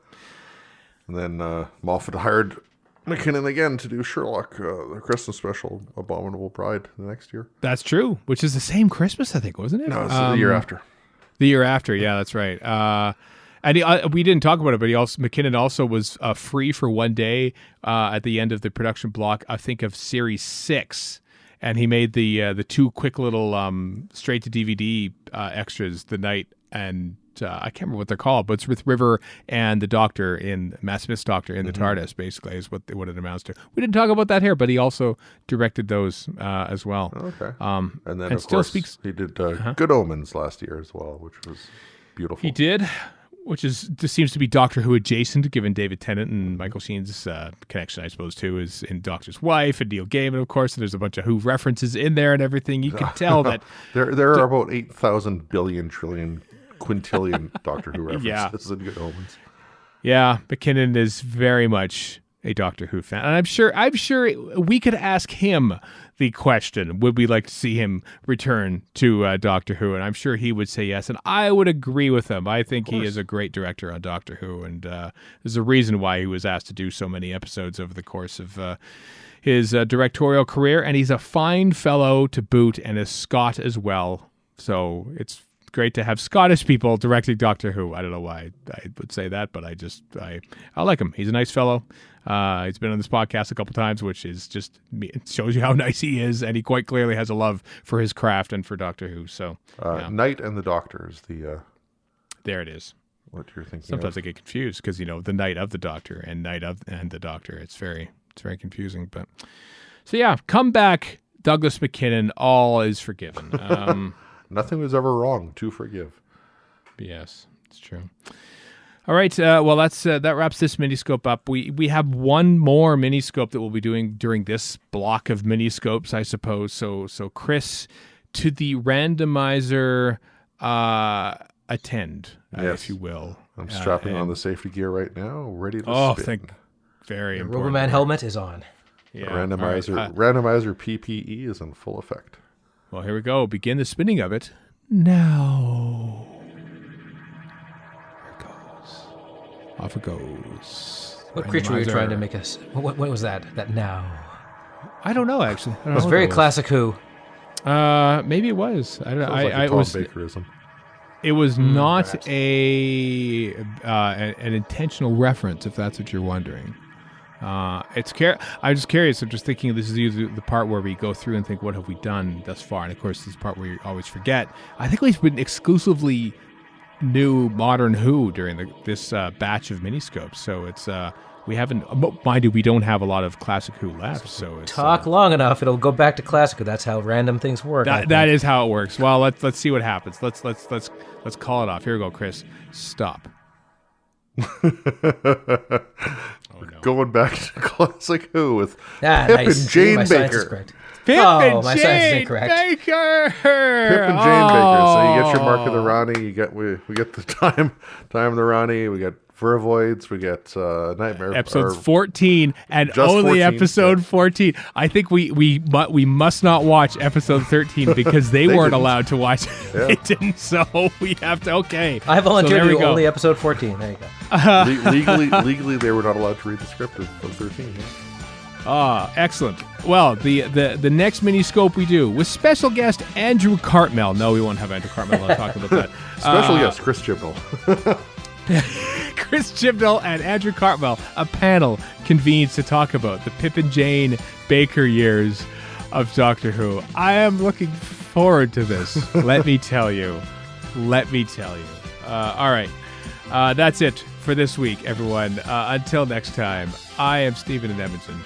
And then Moffat hired McKinnon again to do Sherlock, the Christmas special, Abominable Bride, the next year. That's true, which is the same Christmas, I think, wasn't it? No, it's the year after. The year after, yeah, that's right. And we didn't talk about it, but McKinnon also was free for one day at the end of the production block, I think, of Series 6. And he made the 2 quick little straight to DVD extras, The Night and I can't remember what they're called, but it's with River and the Doctor in Matt Smith's Doctor in the TARDIS. Basically, is what it amounts to. We didn't talk about that here, but he also directed those as well. Okay. And then of still course speaks. He did Good Omens last year as well, which was beautiful. He did. Which just seems to be Doctor Who adjacent, given David Tennant and Michael Sheen's connection, I suppose, too, is in Doctor's Wife and Neil Gaiman, of course. And there's a bunch of Who references in there and everything. You can tell that there are about 8,000 billion trillion quintillion Doctor Who references in Good Omens. Yeah, McKinnon is very much a Doctor Who fan, and I'm sure we could ask him the question: would we like to see him return to Doctor Who? And I'm sure he would say yes, and I would agree with him. I think he is a great director on Doctor Who, and there's a reason why he was asked to do so many episodes over the course of his directorial career, and he's a fine fellow to boot, and a Scot as well. So it's great to have Scottish people directing Doctor Who. I don't know why I would say that, but I like him. He's a nice fellow. He's been on this podcast a couple times, which is just it shows you how nice he is, and he quite clearly has a love for his craft and for Doctor Who. So, Night and the Doctor is the. There it is. What you're thinking? Sometimes I get confused because the Night of the Doctor and and the Doctor. It's very confusing. But so yeah, come back, Douglas McKinnon. All is forgiven. Nothing was ever wrong to forgive. Yes, it's true. All right. Well, that wraps this Miniscope up. We have one more Miniscope that we'll be doing during this block of Miniscopes, I suppose. So Chris, to the randomizer, attend, if you will. I'm strapping on the safety gear right now, ready to spin. Very the important. Roboman helmet is on. Yeah. Randomizer PPE is in full effect. Well, here we go. Begin the spinning of it now. Off it goes. What creature were you trying to make us? What was that? That now? I don't know, actually. It was very classic Who. Maybe it was. I don't know. Like Tom Bakerism. It was not an intentional reference, if that's what you're wondering. I'm just curious. I'm just thinking this is usually the part where we go through and think, what have we done thus far? And of course, this part where you always forget. I think we've been exclusively new modern Who during this batch of Miniscopes. So it's we haven't. Mind you, we don't have a lot of Classic Who left. So it's, Talk long enough, it'll go back to Classic Who. That's how random things work. That is how it works. Well, let's see what happens. Let's call it off. Here we go, Chris. Stop. Going back to Classic Who with Pip nice. And Jane my Baker. Pip and my Jane Baker. Pip and Jane Baker. So you get your Mark of the Ronnie. You get we get the time of the Ronnie. We get Vervoids. We get Nightmare. Episodes 14 and just only 14, episode 14. I think we must not watch episode 13 because they weren't didn't. allowed to watch. Yeah. They didn't, so we have to. Okay, I volunteered so to do only episode 14. There you go. Legally, they were not allowed to read the script of 13. Yeah. Excellent. Well, the next Miniscope we do with special guest Andrew Cartmel. No, we won't have Andrew Cartmel. I'll talk about that. Special guest Chris Chibnall. Chris Chibnall and Andrew Cartmel, a panel convenes to talk about the Pip and Jane Baker years of Doctor Who. I am looking forward to this. Let me tell you. All right. That's it for this week, everyone. Until next time, I am Stephen in Edmonton.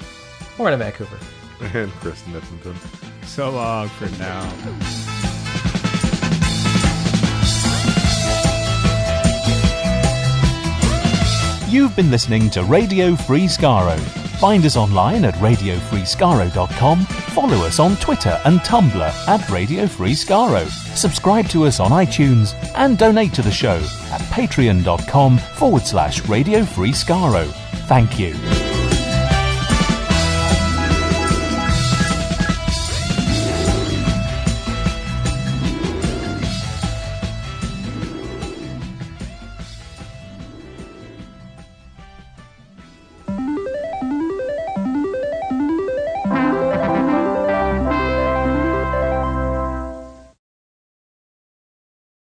We're in Vancouver. And Chris in Edmonton. So long for now. You've been listening to Radio Free Skaro. Find us online at radiofreeskaro.com. Follow us on Twitter and Tumblr at Radio Free Skaro. Subscribe to us on iTunes and donate to the show at patreon.com/Radio Free Skaro. Thank you.